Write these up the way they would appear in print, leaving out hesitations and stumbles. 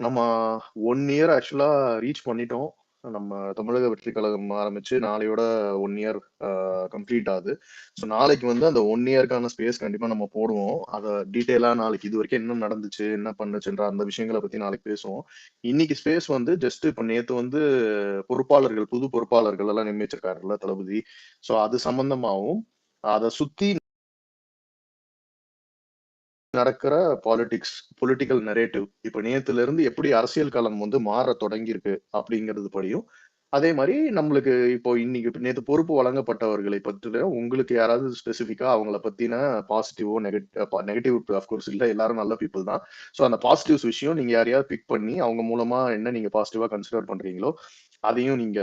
நம்ம 1 இயர் ஆக்சுவலா ரீச் பண்ணிட்டோம். நம்ம தமிழக வெற்றி கழகம் ஆரம்பிச்சு நாளையோட 1 இயர் கம்ப்ளீட் ஆகுது. ஸோ நாளைக்கு வந்து அந்த 1 இயர்க்கான ஸ்பேஸ் கண்டிப்பா நம்ம போடுவோம். அத டீட்டெயிலா நாளைக்கு இதுவரைக்கும் என்ன நடந்துச்சு, என்ன பண்ணுச்சுன்ற அந்த விஷயங்கள பத்தி நாளைக்கு பேசுவோம். இன்னைக்கு ஸ்பேஸ் வந்து ஜஸ்ட் இப்ப நேத்து வந்து பொறுப்பாளர்கள், புது பொறுப்பாளர்கள் எல்லாம் நியமிச்சிருக்காருல்ல தளபதி. ஸோ அது சம்பந்தமாவும், அத சுத்தி நடக்கிற பாலிடிக்ஸ், பொலிட்டிக்கல் நரேட்டிவ் இப்ப நேத்துல இருந்து எப்படி அரசியல் களம் வந்து மாற தொடங்கியிருக்கு அப்படிங்கிறது படியும். அதே மாரி நம்மளுக்கு இப்போ இன்னைக்கு நேத்து பொறுப்பு வழங்கப்பட்டவர்களை பற்றின உங்களுக்கு யாராவது ஸ்பெசிஃபிக்கா அவங்கள பத்தின பாசிட்டிவோ, நெகட்டிவ் ஆஃப்கோர்ஸ் இல்ல எல்லாரும் நல்ல பீப்பிள் தான். ஸோ அந்த பாசிட்டிவ்ஸ் விஷயம் நீங்க யாரையாவது பிக் பண்ணி அவங்க மூலமா என்ன நீங்க பாசிட்டிவா கன்சிடர் பண்றீங்களோ, அதையும் நீங்க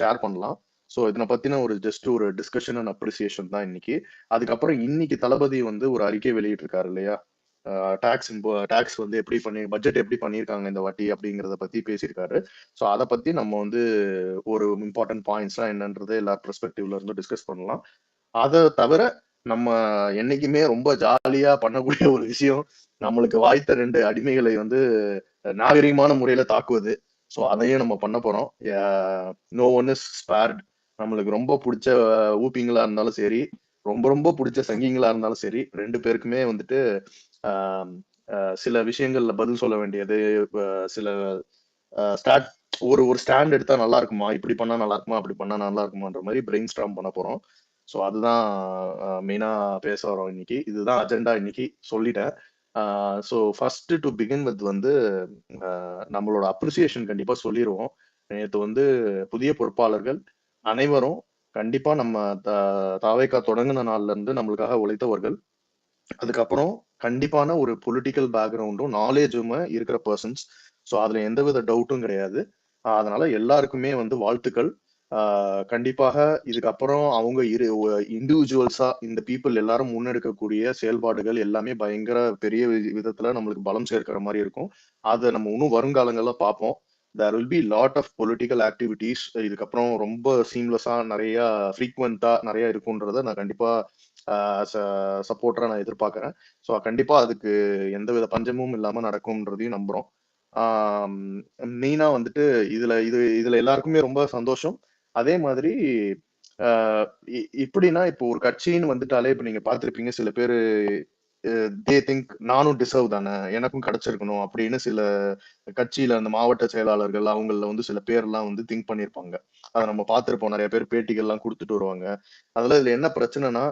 ஷேர் பண்ணலாம். ஸோ இதன பத்தின ஒரு ஜஸ்ட் ஒரு டிஸ்கஷன் அண்ட் அப்ரிசியேஷன் தான் இன்னைக்கு. அதுக்கப்புறம் இன்னைக்கு தளபதி வந்து ஒரு அறிக்கை வெளியிட்டிருக்காரு இல்லையா? டாக்ஸ் வந்து எப்படி பட்ஜெட் எப்படி பண்ணியிருக்காங்க இந்த வாட்டி அப்படிங்கிறத பத்தி பேசியிருக்காரு. ஸோ அத பத்தி நம்ம வந்து ஒரு இம்பார்ட்டன்ட் பாயிண்ட்ஸ்லாம் என்னன்றது எல்லா பெர்ஸ்பெக்டிவ்ல இருந்து டிஸ்கஸ் பண்ணலாம். அத தவிர நம்ம என்னைக்குமே ரொம்ப ஜாலியா பண்ணக்கூடிய ஒரு விஷயம், நம்மளுக்கு வாய்த்த 2 அடிமைகளை வந்து நாகரீகமான முறையில தாக்குவது. ஸோ அதையும் நம்ம பண்ண போறோம். No one is spared. நம்மளுக்கு ரொம்ப புடிச்ச ஊப்பிங்களா இருந்தாலும் சரி, ரொம்ப ரொம்ப புடிச்ச சங்கிங்களா இருந்தாலும் சரி, 2 பேருக்குமே வந்துட்டு ஆம், சில விஷயங்கள்ல பதில் சொல்ல வேண்டியது, சில ஸ்டார்ட் ஒரு ஒரு ஸ்டாண்ட் எடுத்தா நல்லா இருக்குமா, இப்படி பண்ணா நல்லா இருக்குமா, அப்படி பண்ணா நல்லா இருக்குமான்ற மாதிரி பிரெயின் ஸ்டார்ம் பண்ண போறோம். ஸோ அதுதான் மெயினா பேச வரோம் இன்னைக்கு. இதுதான் அஜெண்டா இன்னைக்கு சொல்லிட்டேன். So first to begin with வந்து நம்மளோட அப்ரிசியேஷன் கண்டிப்பா சொல்லிடுவோம். நேற்று வந்து புதிய பொறுப்பாளர்கள் அனைவரும் கண்டிப்பா நம்ம தாவேகா தொடங்கின நாள்ல இருந்து நம்மளுக்காக உழைத்தவர்கள். அதுக்கப்புறம் கண்டிப்பான ஒரு பொலிட்டிக்கல் பேக்ரவுண்டும் நாலேஜுமே இருக்கிற பர்சன்ஸ். ஸோ அதுல எந்தவித டவுட்டும் கிடையாது. அதனால எல்லாருக்குமே வந்து வாழ்த்துக்கள். கண்டிப்பாக இதுக்கப்புறம் அவங்க இண்டிவிஜுவல்ஸா இந்த பீப்புள் எல்லாரும் முன்னெடுக்கக்கூடிய செயல்பாடுகள் எல்லாமே பயங்கர பெரிய விதத்துல நம்மளுக்கு பலம் சேர்க்கிற மாதிரி இருக்கும். அதை நம்ம இன்னும் வருங்காலங்கள்ல பார்ப்போம். There will be lot of political activities இதுக்கப்புறம் ரொம்ப சீம்லெஸ்ஸா நிறைய ஃப்ரீக்வெண்டா நிறைய இருக்குன்றத நான் கண்டிப்பா சப்போர்ட்டரா நான் எதிர்பார்க்கிறேன். ஸோ கண்டிப்பா அதுக்கு எந்தவித பஞ்சமும் இல்லாம நடக்கும்ன்றதையும் நம்புறோம். மெயினா வந்துட்டு இதுல எல்லாருக்குமே ரொம்ப சந்தோஷம். அதே மாதிரி இப்படின்னா இப்போ ஒரு கட்சின்னு வந்துட்டாலே இப்ப நீங்க பார்த்திருப்பீங்க சில பேரு தே திங்க் நானும் டிசர்வ் தானே எனக்கும் கிடைச்சிருக்கணும் அப்படின்னு சில கட்சியில அந்த மாவட்ட செயலாளர்கள் அவங்கள வந்து சில பேர்லாம் வந்து திங்க் பண்ணியிருப்பாங்க. அதை நம்ம பார்த்திருப்போம். நிறைய பேர் பேட்டிகள்லாம் கொடுத்துட்டு வருவாங்க. அதுல இதுல என்ன பிரச்சனைனா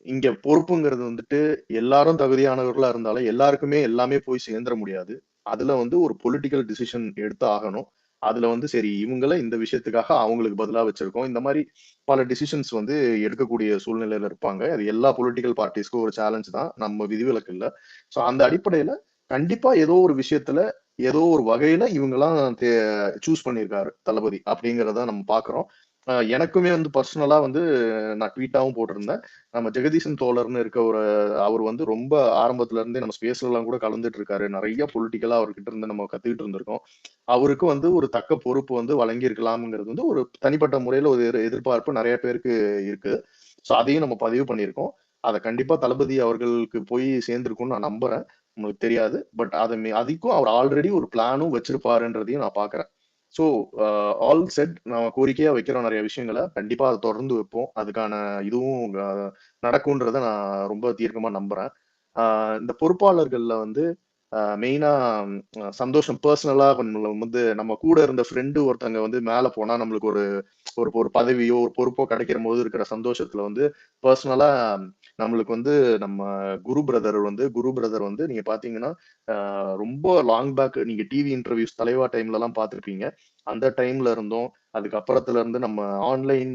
இங்க பொறுப்புங்கிறது வந்துட்டு எல்லாரும் தகுதியானவர்களா இருந்தாலும் எல்லாருக்குமே எல்லாமே போய் சேர்ந்துட முடியாது. அதுல வந்து ஒரு பொலிட்டிக்கல் டிசிஷன் எடுத்து ஆகணும். அதுல வந்து சரி இவங்கள இந்த விஷயத்துக்காக அவங்களுக்கு பதிலா வச்சிருக்கோம். இந்த மாதிரி பல டிசிஷன்ஸ் வந்து எடுக்கக்கூடிய சூழ்நிலையில இருப்பாங்க. அது எல்லா பொலிட்டிக்கல் பார்ட்டிஸ்க்கும் ஒரு சேலஞ்ச் தான். நம்ம விதிவிலக்கு இல்ல. ஸோ அந்த அடிப்படையில கண்டிப்பா ஏதோ ஒரு விஷயத்துல ஏதோ ஒரு வகையில இவங்கெல்லாம் சூஸ் பண்ணியிருக்காரு தளபதி அப்படிங்கிறத நம்ம பாக்குறோம். எனக்குமே வந்து பர்சனலா வந்து நான் ட்வீட்டாவும் போட்டிருந்தேன். நம்ம ஜெகதீசன் தோழர்னு இருக்க ஒரு அவர் வந்து ரொம்ப ஆரம்பத்துல இருந்தே நம்ம ஸ்பேஸ்ல எல்லாம் கூட கலந்துட்டு இருக்காரு. நிறைய பொலிட்டிக்கலா அவர்கிட்ட இருந்து நம்ம கத்துக்கிட்டு இருந்திருக்கோம். அவருக்கு வந்து ஒரு தக்க பொறுப்பு வந்து வழங்கி இருக்கலாம்ங்கிறது வந்து ஒரு தனிப்பட்ட முறையில ஒரு எதிர்பார்ப்பு நிறைய பேருக்கு இருக்கு. ஸோ அதையும் நம்ம பதிவு பண்ணியிருக்கோம். அதை கண்டிப்பா தளபதி அவர்களுக்கு போய் சேர்ந்திருக்கும்னு நான் நம்புறேன். உங்களுக்கு தெரியாது. பட் அதுக்கும் அவர் ஆல்ரெடி ஒரு பிளானும் வச்சிருப்பாருன்றதையும் நான் பாக்குறேன். ஸோ ஆல் செட் நம்ம கோரிக்கையா வைக்கிறோம் நிறைய விஷயங்களை. கண்டிப்பா அதை தொடர்ந்து வைப்போம். அதுக்கான இதுவும் நடக்கும்ன்றத நான் ரொம்ப தீர்க்கமா நம்புறேன். இந்த பொறுப்பாளர்கள்ல வந்து மெயினா சந்தோஷம் பர்சனலா வந்து நம்ம கூட இருந்த ஃப்ரெண்டு ஒருத்தங்க வந்து மேல போனா நம்மளுக்கு ஒரு ஒரு ஒரு பதவியோ ஒரு பொறுப்போ கிடைக்கிற போது இருக்கிற சந்தோஷத்துல வந்து பர்சனலா நம்மளுக்கு வந்து நம்ம குரு பிரதர் வந்து நீங்க பாத்தீங்கன்னா ரொம்ப லாங் பேக் நீங்க டிவி இன்டர்வியூஸ் தலைவா டைம்ல எல்லாம் பார்த்திருப்பீங்க. அந்த டைம்ல இருந்தும் அதுக்கப்புறத்துல இருந்து நம்ம ஆன்லைன்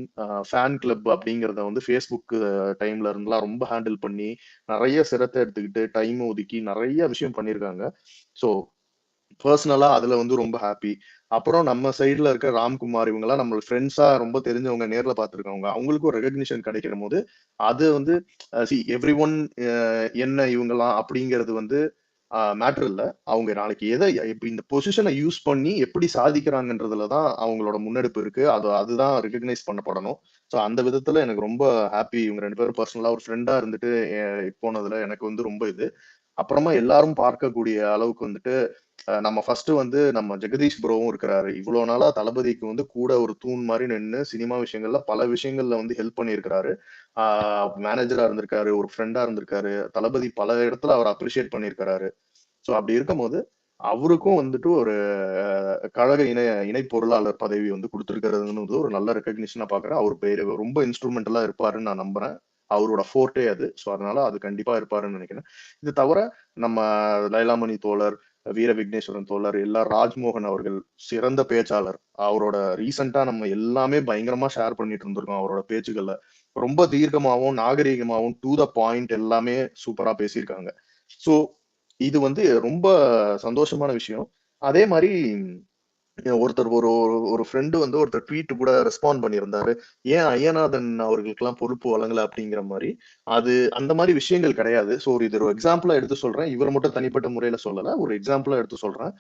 ஃபேன் கிளப் அப்படிங்கறத வந்து ஃபேஸ்புக் டைம்ல இருந்துலாம் ரொம்ப ஹேண்டில் பண்ணி நிறைய சிரத்தை எடுத்துக்கிட்டு டைம் ஒதுக்கி நிறைய விஷயம் பண்ணியிருக்காங்க. ஸோ பர்சனலா அதுல வந்து ரொம்ப ஹாப்பி. அப்புறம் நம்ம சைடுல இருக்க ராம்குமார் இவங்கலாம் நம்ம ஃப்ரெண்ட்ஸா ரொம்ப தெரிஞ்சவங்க, நேர்ல பார்த்திருக்கவங்க. அவங்களுக்கும் ஒரு ரெகக்னிஷன் கிடைக்கிறபோது, அது வந்து எவ்ரி ஒன் என்ன இவங்கலாம் அப்படிங்கிறது வந்து மேட்டர் இல்ல. அவங்க நாளைக்கு இப்ப இந்த பொசிஷனை யூஸ் பண்ணி எப்படி சாதிக்கிறாங்கன்றதுல தான் அவங்களோட முன்னெடுப்பு இருக்கு. அதுதான் ரெகக்னைஸ் பண்ணப்படணும். ஸோ அந்த விதத்துல எனக்கு ரொம்ப ஹாப்பி. இவங்க 2 பேரும் பர்சனலா ஒரு ஃப்ரெண்டா இருந்துட்டு போனதுல எனக்கு வந்து ரொம்ப இது. அப்புறமா எல்லாரும் பார்க்கக்கூடிய அளவுக்கு வந்துட்டு நம்ம ஃபர்ஸ்ட் வந்து நம்ம ஜெகதீஷ் ப்ரோவும் இருக்கிறாரு. இவ்வளவு நாளா தளபதிக்கு வந்து கூட ஒரு தூண் மாதிரி நின்னு சினிமா விஷயங்கள்ல பல விஷயங்கள்ல வந்து ஹெல்ப் பண்ணியிருக்கிறாரு. மேனேஜரா இருந்திருக்காரு, ஒரு ஃப்ரெண்டா இருந்திருக்காரு. தளபதி பல இடத்துல அவர் அப்ரிஷியேட் பண்ணியிருக்கிறாரு. சோ அப்படி இருக்கும்போது அவருக்கும் வந்துட்டு ஒரு கழக இணை பொருளாளர் பதவி வந்து கொடுத்திருக்கிறதுன்னு ஒரு நல்ல ரெக்கக்னிஷனா பாக்குறேன். அவர் பேரு ரொம்ப இன்ஸ்ட்ருமெண்டலா இருப்பாருன்னு நான் நம்புறேன். அவரோட ஃபோர்ட்டே அது. சோ அதனால அது கண்டிப்பா இருப்பாருன்னு நினைக்கிறேன். இது தவிர நம்ம லைலாமணி தோழர், வீர விக்னேஸ்வரன் தோழர், எல்லா ராஜ்மோகன் அவர்கள் சிறந்த பேச்சாளர். அவரோட ரீசெண்டா நம்ம எல்லாமே பயங்கரமா ஷேர் பண்ணிட்டு இருந்திருக்கோம் அவரோட பேச்சுகள்ல. ரொம்ப தீர்க்கமாவும் நாகரீகமாவும் டு த பாயிண்ட் எல்லாமே சூப்பரா பேசியிருக்காங்க. சோ இது வந்து ரொம்ப சந்தோஷமான விஷயம். அதே மாதிரி ஒருத்தர் ஒரு ஒரு ஃப்ரெண்டு வந்து ஒருத்தர் ட்வீட் கூட ரெஸ்பாண்ட் பண்ணியிருந்தாரு. ஏன் ஐயநாதன் அவர்களுக்கெல்லாம் பொறுப்பு வழங்கல அப்படிங்கிற மாதிரி. அது அந்த மாதிரி விஷயங்கள் கிடையாது. ஸோ இது ஒரு எக்ஸாம்பிளா எடுத்து சொல்றேன். இவர் மட்டும் தனிப்பட்ட முறையில சொல்லல. ஒரு எக்ஸாம்பிளா எடுத்து சொல்றேன்.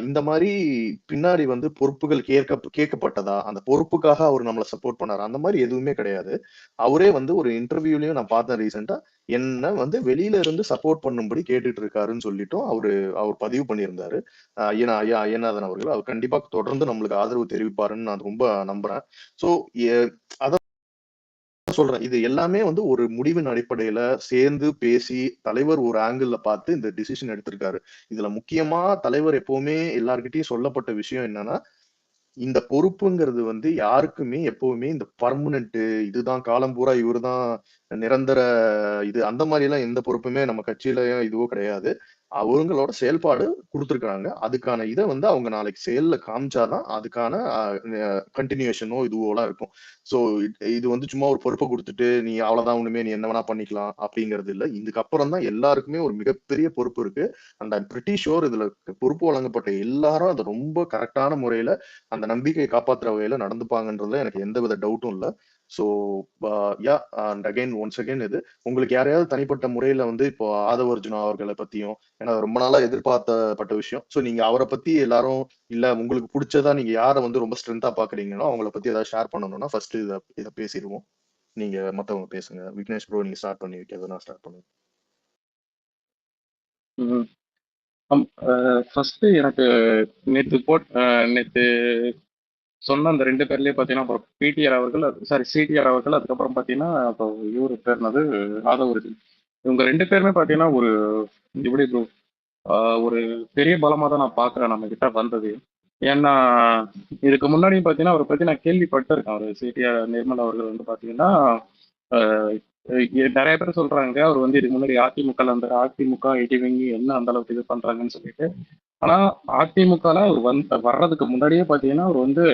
இந்த மாதிரி பின்னாடி வந்து பொறுப்புகள் கேட்கப்பட்டதா, அந்த பொறுப்புக்காக அவர் நம்மளை சப்போர்ட் பண்ணாரா, அந்த மாதிரி எதுவுமே கிடையாது. அவரே வந்து ஒரு இன்டர்வியூலயும் நான் பார்த்தேன் ரீசெண்டா, என்ன வந்து வெளியில இருந்து சப்போர்ட் பண்ணும்படி கேட்டுட்டு இருக்காருன்னு சொல்லிட்டும் அவர் பதிவு பண்ணியிருந்தாரு. ஐயா ஐயநாதன் அவர்கள் அவர் கண்டிப்பா தொடர்ந்து நம்மளுக்கு ஆதரவு தெரிவிப்பாருன்னு நான் ரொம்ப நம்புறேன். சோ அதான் சொல்றேன். இது எல்லாமே வந்து ஒரு முடிவின் அடிப்படையில சேர்ந்து பேசி தலைவர் ஒரு ஆங்கிள் பார்த்து இந்த டிசிஷன் எடுத்திருக்காரு. இதுல முக்கியமா தலைவர் எப்பவுமே எல்லார்கிட்டயும் சொல்லப்பட்ட விஷயம் என்னன்னா, இந்த பொறுப்புங்கிறது வந்து யாருக்குமே எப்பவுமே இந்த பர்மனன்ட் இதுதான் காலம் பூரா இவருதான் நிரந்தர இது அந்த மாதிரி எல்லாம் எந்த பொறுப்புமே நம்ம கட்சியிலயும் இதுவோ கிடையாது. அவங்களோட செயல்பாடு குடுத்திருக்காங்க. அதுக்கான இத வந்து அவங்க நாளைக்கு செயல்ல காமிச்சாதான் அதுக்கான கன்டினியூஷனோ இதுவோலாம் இருக்கும். சோ இது வந்து சும்மா ஒரு பொறுப்ப குடுத்துட்டு, நீ அவ்வளவுதான் இனிமே நீ என்ன வேணா பண்ணிக்கலாம் அப்படிங்கிறது இல்ல. இதுக்கப்புறம் தான் எல்லாருக்குமே ஒரு மிகப்பெரிய பொறுப்பு இருக்கு. அண்ட் ஐம் பிரிட்டி ஷூர் இதுல பொறுப்பு வழங்கப்பட்ட எல்லாரும் அத ரொம்ப கரெக்ட்டான முறையில அந்த நம்பிக்கையை காப்பாத்துற வகையில நடந்துப்பாங்கன்றதுல எனக்கு எந்தவித டவுட்டும் இல்ல. So yeah and again once again இது உங்களுக்கு யாரையாவது தனிப்பட்ட முறையில வந்து இப்போ ஆதவ அர்ஜுனா அவர்களை பத்தியும் ஏன்னா ரொம்ப நாளா எதிர்பார்த்தப்பட்ட விஷயம். சோ நீங்க அவரை பத்தி எல்லாரும் இல்ல உங்களுக்கு பிடிச்சதா நீங்க யாரை வந்து ரொம்ப ஸ்ட்ரென்த்தா பாக்குறீங்களோ அவங்கள பத்தி ஏதாவது ஷேர் பண்ணணும்னா ஃபர்ஸ்ட் இத பேசிடுவோம். நீங்க மத்தவங்க பேசுங்க. விக்னேஷ் ப்ரோ நீங்க ஸ்டார்ட் பண்ணி வைக்கிறது நான் ஸ்டார்ட் பண்ணுவேன். ம். ஃபர்ஸ்ட் எனக்கு நேத்து சொன்ன அந்த 2 பேர்லயே பார்த்தீங்கன்னா, அப்புறம் பிடிஆர் அவர்கள் சிடிஆர் அவர்கள், அதுக்கப்புறம் பார்த்தீங்கன்னா, அப்போ இவரு பேர் என்னது? ஆதவ். இவங்க 2 பேருமே பார்த்தீங்கன்னா, எப்படி ப்ரோ ஒரு பெரிய பலமா தான் நான் பார்க்குறேன் நம்ம கிட்ட வந்தது. ஏன்னா, இதுக்கு முன்னாடியும் பார்த்தீங்கன்னா, அவர பத்தி நான் கேள்விப்பட்டிருக்கேன். சிடிஆர் நிர்மல் அவர்கள் வந்து பார்த்தீங்கன்னா, அ நெறைய பேர் சொல்றாங்க, அவர் வந்து இதுக்கு முன்னாடி அதிமுகல இருந்தாரு. அதிமுக இடிவங்கி என்ன அந்த அளவுக்கு இது பண்றாங்கன்னு சொல்லிட்டு. ஆனா, அதிமுகல அவர் வர்றதுக்கு முன்னாடியே பார்த்தீங்கன்னா, அவர் வந்து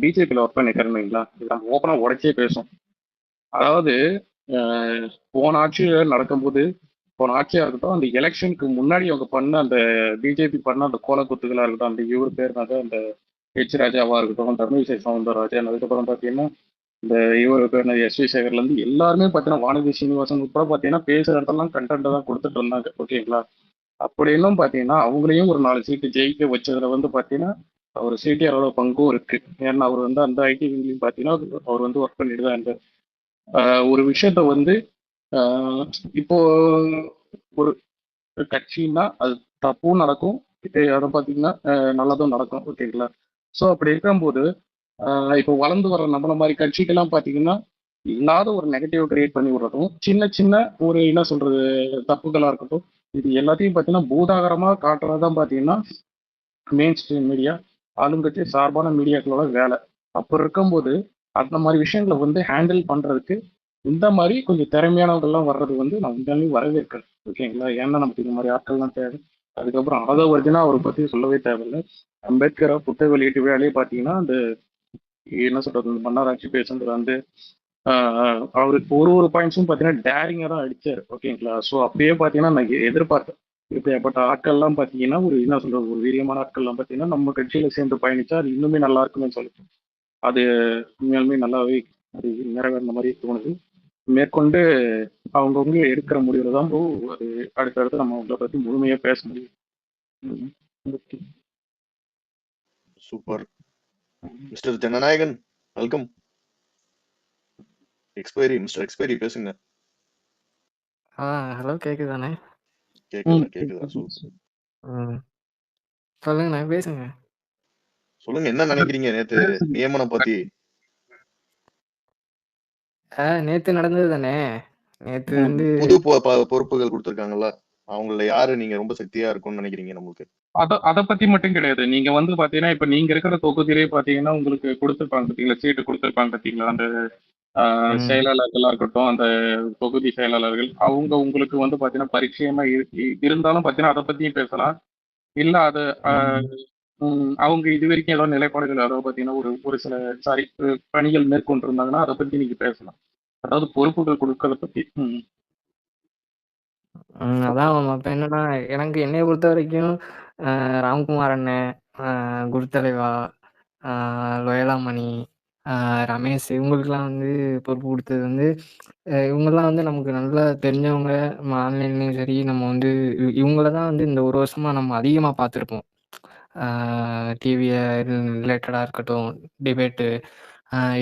பிஜேபியில் ஒர்க் பண்ணிருக்காருன்னு வைங்களா, இது நம்ம ஓப்பனா உடைச்சே பேசும். அதாவது போன ஆட்சியில் நடக்கும்போது போன ஆட்சியா இருக்கட்டும், அந்த எலெக்ஷனுக்கு முன்னாடி அவங்க பண்ண அந்த பிஜேபி பண்ண அந்த கோலக்குத்துகளா இருக்கட்டும், அந்த இவர் பேர் அந்த ஹெச் ராஜாவா இருக்கட்டும், தமிழிசை சவுந்தரராஜன், அதுக்கப்புறம் பார்த்தீங்கன்னா இந்த இவர் பேர் எஸ் வி சேகர்ல இருந்து எல்லாருமே பார்த்தீங்கன்னா வானதி சீனிவாசன் உட்பட பார்த்தீங்கன்னா பேசுற இடத்தெல்லாம் கண்டென்ட் தான் கொடுத்துட்டு இருந்தாங்க. ஓகேங்களா? அப்படி இன்னும் பார்த்தீங்கன்னா அவங்களையும் ஒரு 4 சீட்டு ஜெயிக்க வச்சதுல வந்து பார்த்தீங்கன்னா அவர் சிடிஆரோட பங்கும் இருக்கு. ஏன்னா அவர் வந்து அந்த ஐடி விங்லையும் பார்த்தீங்கன்னா அவர் வந்து ஒர்க் பண்ணிட்டு தான் இருந்தார். ஒரு விஷயத்த வந்து ஆஹ் இப்போ ஒரு கட்சின்னா அது தப்பும் நடக்கும், அதை பார்த்தீங்கன்னா நல்லதும் நடக்கும். ஓகேங்களா? ஸோ அப்படி இருக்கும்போது இப்போ வளர்ந்து வர நம்மள மாதிரி கட்சிக்கெல்லாம் பார்த்தீங்கன்னா இல்லாத ஒரு நெகட்டிவ் கிரியேட் பண்ணி விடுறதும் சின்ன சின்ன ஒரு என்ன சொல்றது தப்புகளா இருக்கட்டும், இது எல்லாத்தையும் பார்த்தீங்கன்னா பூதாகரமா காட்டுறதுதான் பார்த்தீங்கன்னா மெயின் ஸ்ட்ரீம் மீடியா, ஆளுங்கட்சி சார்பான மீடியாக்களோட வேலை. அப்போ இருக்கும்போது அந்த மாதிரி விஷயங்களை வந்து ஹேண்டில் பண்றதுக்கு இந்த மாதிரி கொஞ்சம் திறமையானவங்கள்லாம் வர்றது வந்து நான் உண்மையாலுமே வரவேற்கிறேன். ஓகேங்களா? ஏன்னா நமக்கு இந்த மாதிரி ஆட்கள்லாம் தேவை. அதுக்கப்புறம் ஆதவ அர்ஜுனா அவரை பத்தி சொல்லவே தேவையில்லை. அம்பேத்கரை புத்தக வெளியீட்டு வேலையை பார்த்தீங்கன்னா அந்த என்ன சொல்றது இந்த மன்னராட்சி பேசுறது வந்து அவருக்கு ஒரு ஒரு பாயிண்ட்ஸும் பார்த்தீங்கன்னா டேரிங்காக தான் அடிச்சாரு. ஓகேங்களா? ஸோ அப்பயே பார்த்தீங்கன்னா நான் எதிர்பார்த்தேன். இப்படியாப்பட்ட ஆட்கள்லாம் பார்த்தீங்கன்னா ஒரு என்ன சொல்றது ஒரு வீரியமான ஆட்கள்லாம் பார்த்தீங்கன்னா நம்ம கட்சியில சேர்ந்து பயணிச்சா அது இன்னுமே நல்லா இருக்குமே சொல்லிட்டு அது உண்மையாலுமே நல்லாவே அது நிறைவேறின மாதிரி தோணுது. மேற்கொண்டு அவங்கவுங்க எடுக்கிற முடிவுல தான் bro அது அடுத்தடுத்து நம்ம அவங்கள பத்தி முழுமையா பேச முடியும். ம். Okay. Super. Mister Jananayagan welcome. Mister expiry பேசுங்க. ஹலோ கேக்குதானே? கேக்குதா? சூப்பர். ம். சொல்லுங்கண்ணே, பேசுங்க. சொல்லுங்க, என்ன நினைக்கிறீங்க நேத்து நியமனம் பத்தி? நேத்து நடந்தது தானே. நேத்து வந்து புது பொறுப்புகள் கொடுத்திருக்காங்கல்ல, அவங்கள யாரு நீங்க ரொம்ப சக்தியா இருக்கும்னு நினைக்கிறீங்க நமக்கு? அத பத்தி மட்டும் கிடையாது. நீங்க வந்து பாத்தீங்கன்னா, இப்ப நீங்க இருக்கிற தொகுதியிலேயே பாத்தீங்கன்னா, உங்களுக்கு கொடுத்திருப்பாங்க பாத்தீங்களா, சீட்டு கொடுத்திருப்பாங்க பாத்தீங்களா, அந்த செயலாளர்களா இருக்கட்டும், அந்த தொகுதி செயலாளர்கள், அவங்க உங்களுக்கு வந்து பாத்தீங்கன்னா பரிச்சயமா இருந்தாலும் பாத்தீங்கன்னா அதை பத்தியும் பேசலாம். இல்ல அது அவங்க இது வரைக்கும் ஏதோ நிலைப்பாடுகள் அதாவது பாத்தீங்கன்னா ஒரு சில பணிகள் மேற்கொண்டிருந்தாங்கன்னா அதை பத்தி நீங்க பேசலாம். அதாவது பொறுப்புகள் கொடுக்கறத பத்தி. அதான் அப்ப என்னன்னா, எனக்கு என்னைய பொறுத்த வரைக்கும் ராம்குமார் அண்ணன், குருத்தலைவா, லொயலாமணி, ரமேஷ் இவங்களுக்கெல்லாம் வந்து பொறுப்பு கொடுத்தது வந்து இவங்கெல்லாம் வந்து நமக்கு நல்லா தெரிஞ்சவங்க. ஆன்லைன்லேயும் சரி, நம்ம வந்து இவங்கள தான் வந்து இந்த 1 வருஷமா நம்ம அதிகமாக பார்த்துருப்போம். டிவியை ரிலேட்டடாக இருக்கட்டும், டிபேட்டு,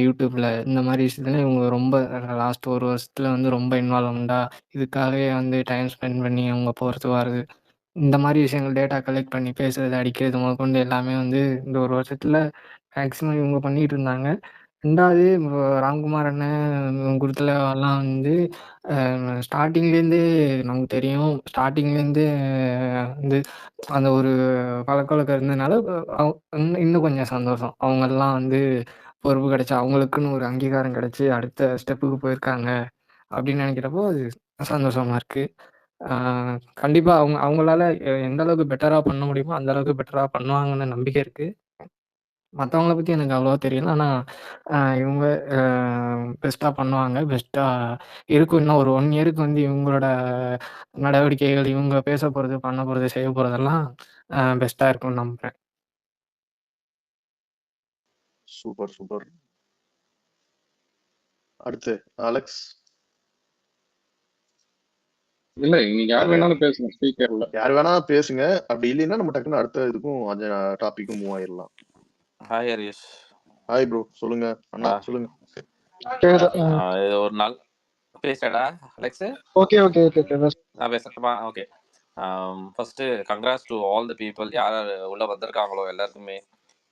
யூடியூப்பில் இந்த மாதிரி விஷயத்துல இவங்க ரொம்ப லாஸ்ட் 1 வருஷத்தில் வந்து ரொம்ப இன்வால்வ்மெண்ட்டாக இதுக்காகவே வந்து டைம் ஸ்பெண்ட் பண்ணி அவங்க போகிறது வர்றது, இந்த மாதிரி விஷயங்கள் டேட்டா கலெக்ட் பண்ணி பேசுறது, அடிக்கிறது முதற்கொண்டு எல்லாமே வந்து இந்த 1 வருஷத்தில் மேக்ஸிமம் இவங்க பண்ணிகிட்டு இருந்தாங்க. 2வது ராம்குமார் அண்ணன், குருத்தலைவாலாம் வந்து ஸ்டார்டிங்லேருந்தே நமக்கு தெரியும். ஸ்டார்டிங்லேருந்தே வந்து அந்த ஒரு பழக்கவழக்கம் இருந்ததுனால இன்னும் கொஞ்சம் சந்தோஷம். அவங்கெல்லாம் வந்து பொறுப்பு கிடைச்சு, அவங்களுக்குன்னு ஒரு அங்கீகாரம் கிடைச்சு அடுத்த ஸ்டெப்புக்கு போயிருக்காங்க அப்படின்னு நினைக்கிறப்போ அது சந்தோஷமா இருக்கு. கண்டிப்பா அவங்களால எந்த அளவுக்கு பெட்டரா பண்ண முடியுமோ அந்த அளவுக்கு பெட்டரா பண்ணுவாங்கன்னு நம்பிக்கை இருக்கு. மற்றவங்கள பற்றி எனக்கு அவ்வளோவா தெரியல. ஆனால் இவங்க பெஸ்ட்டாக பண்ணுவாங்க. பெஸ்ட்டாக இருக்கும். இன்னும் ஒரு 1 இயருக்கு வந்து இவங்களோட நடவடிக்கைகள், இவங்க பேச போகிறது, பண்ண போகிறது, செய்ய போகிறதெல்லாம் பெஸ்ட்டாக இருக்கும்னு நம்புகிறேன். Super super. அடுத்து அலெக்ஸ். இல்ல நீங்க யார் வேணாலும் பேசுங்க, ஸ்பீக்கர்ல யார் வேணா பேசுங்க. அப்படி இல்லைன்னா நம்ம டக்குன்னு அடுத்த இதுக்கும் அந்த டாபிக்கும் மூவ் ஆயிடலாம். ஹாய் ஹரிஷ். ஹாய் ப்ரோ, சொல்லுங்க அண்ணா. சொல்லுங்க. இது ஒரு நாள் பேசடா அலெக்ஸ். ஓகே ஓகே ஓகே நான் பேசட்டுமா? Okay. First congrats to all the people யார் உள்ள வந்திருக்காங்களோ எல்லாருக்குமே.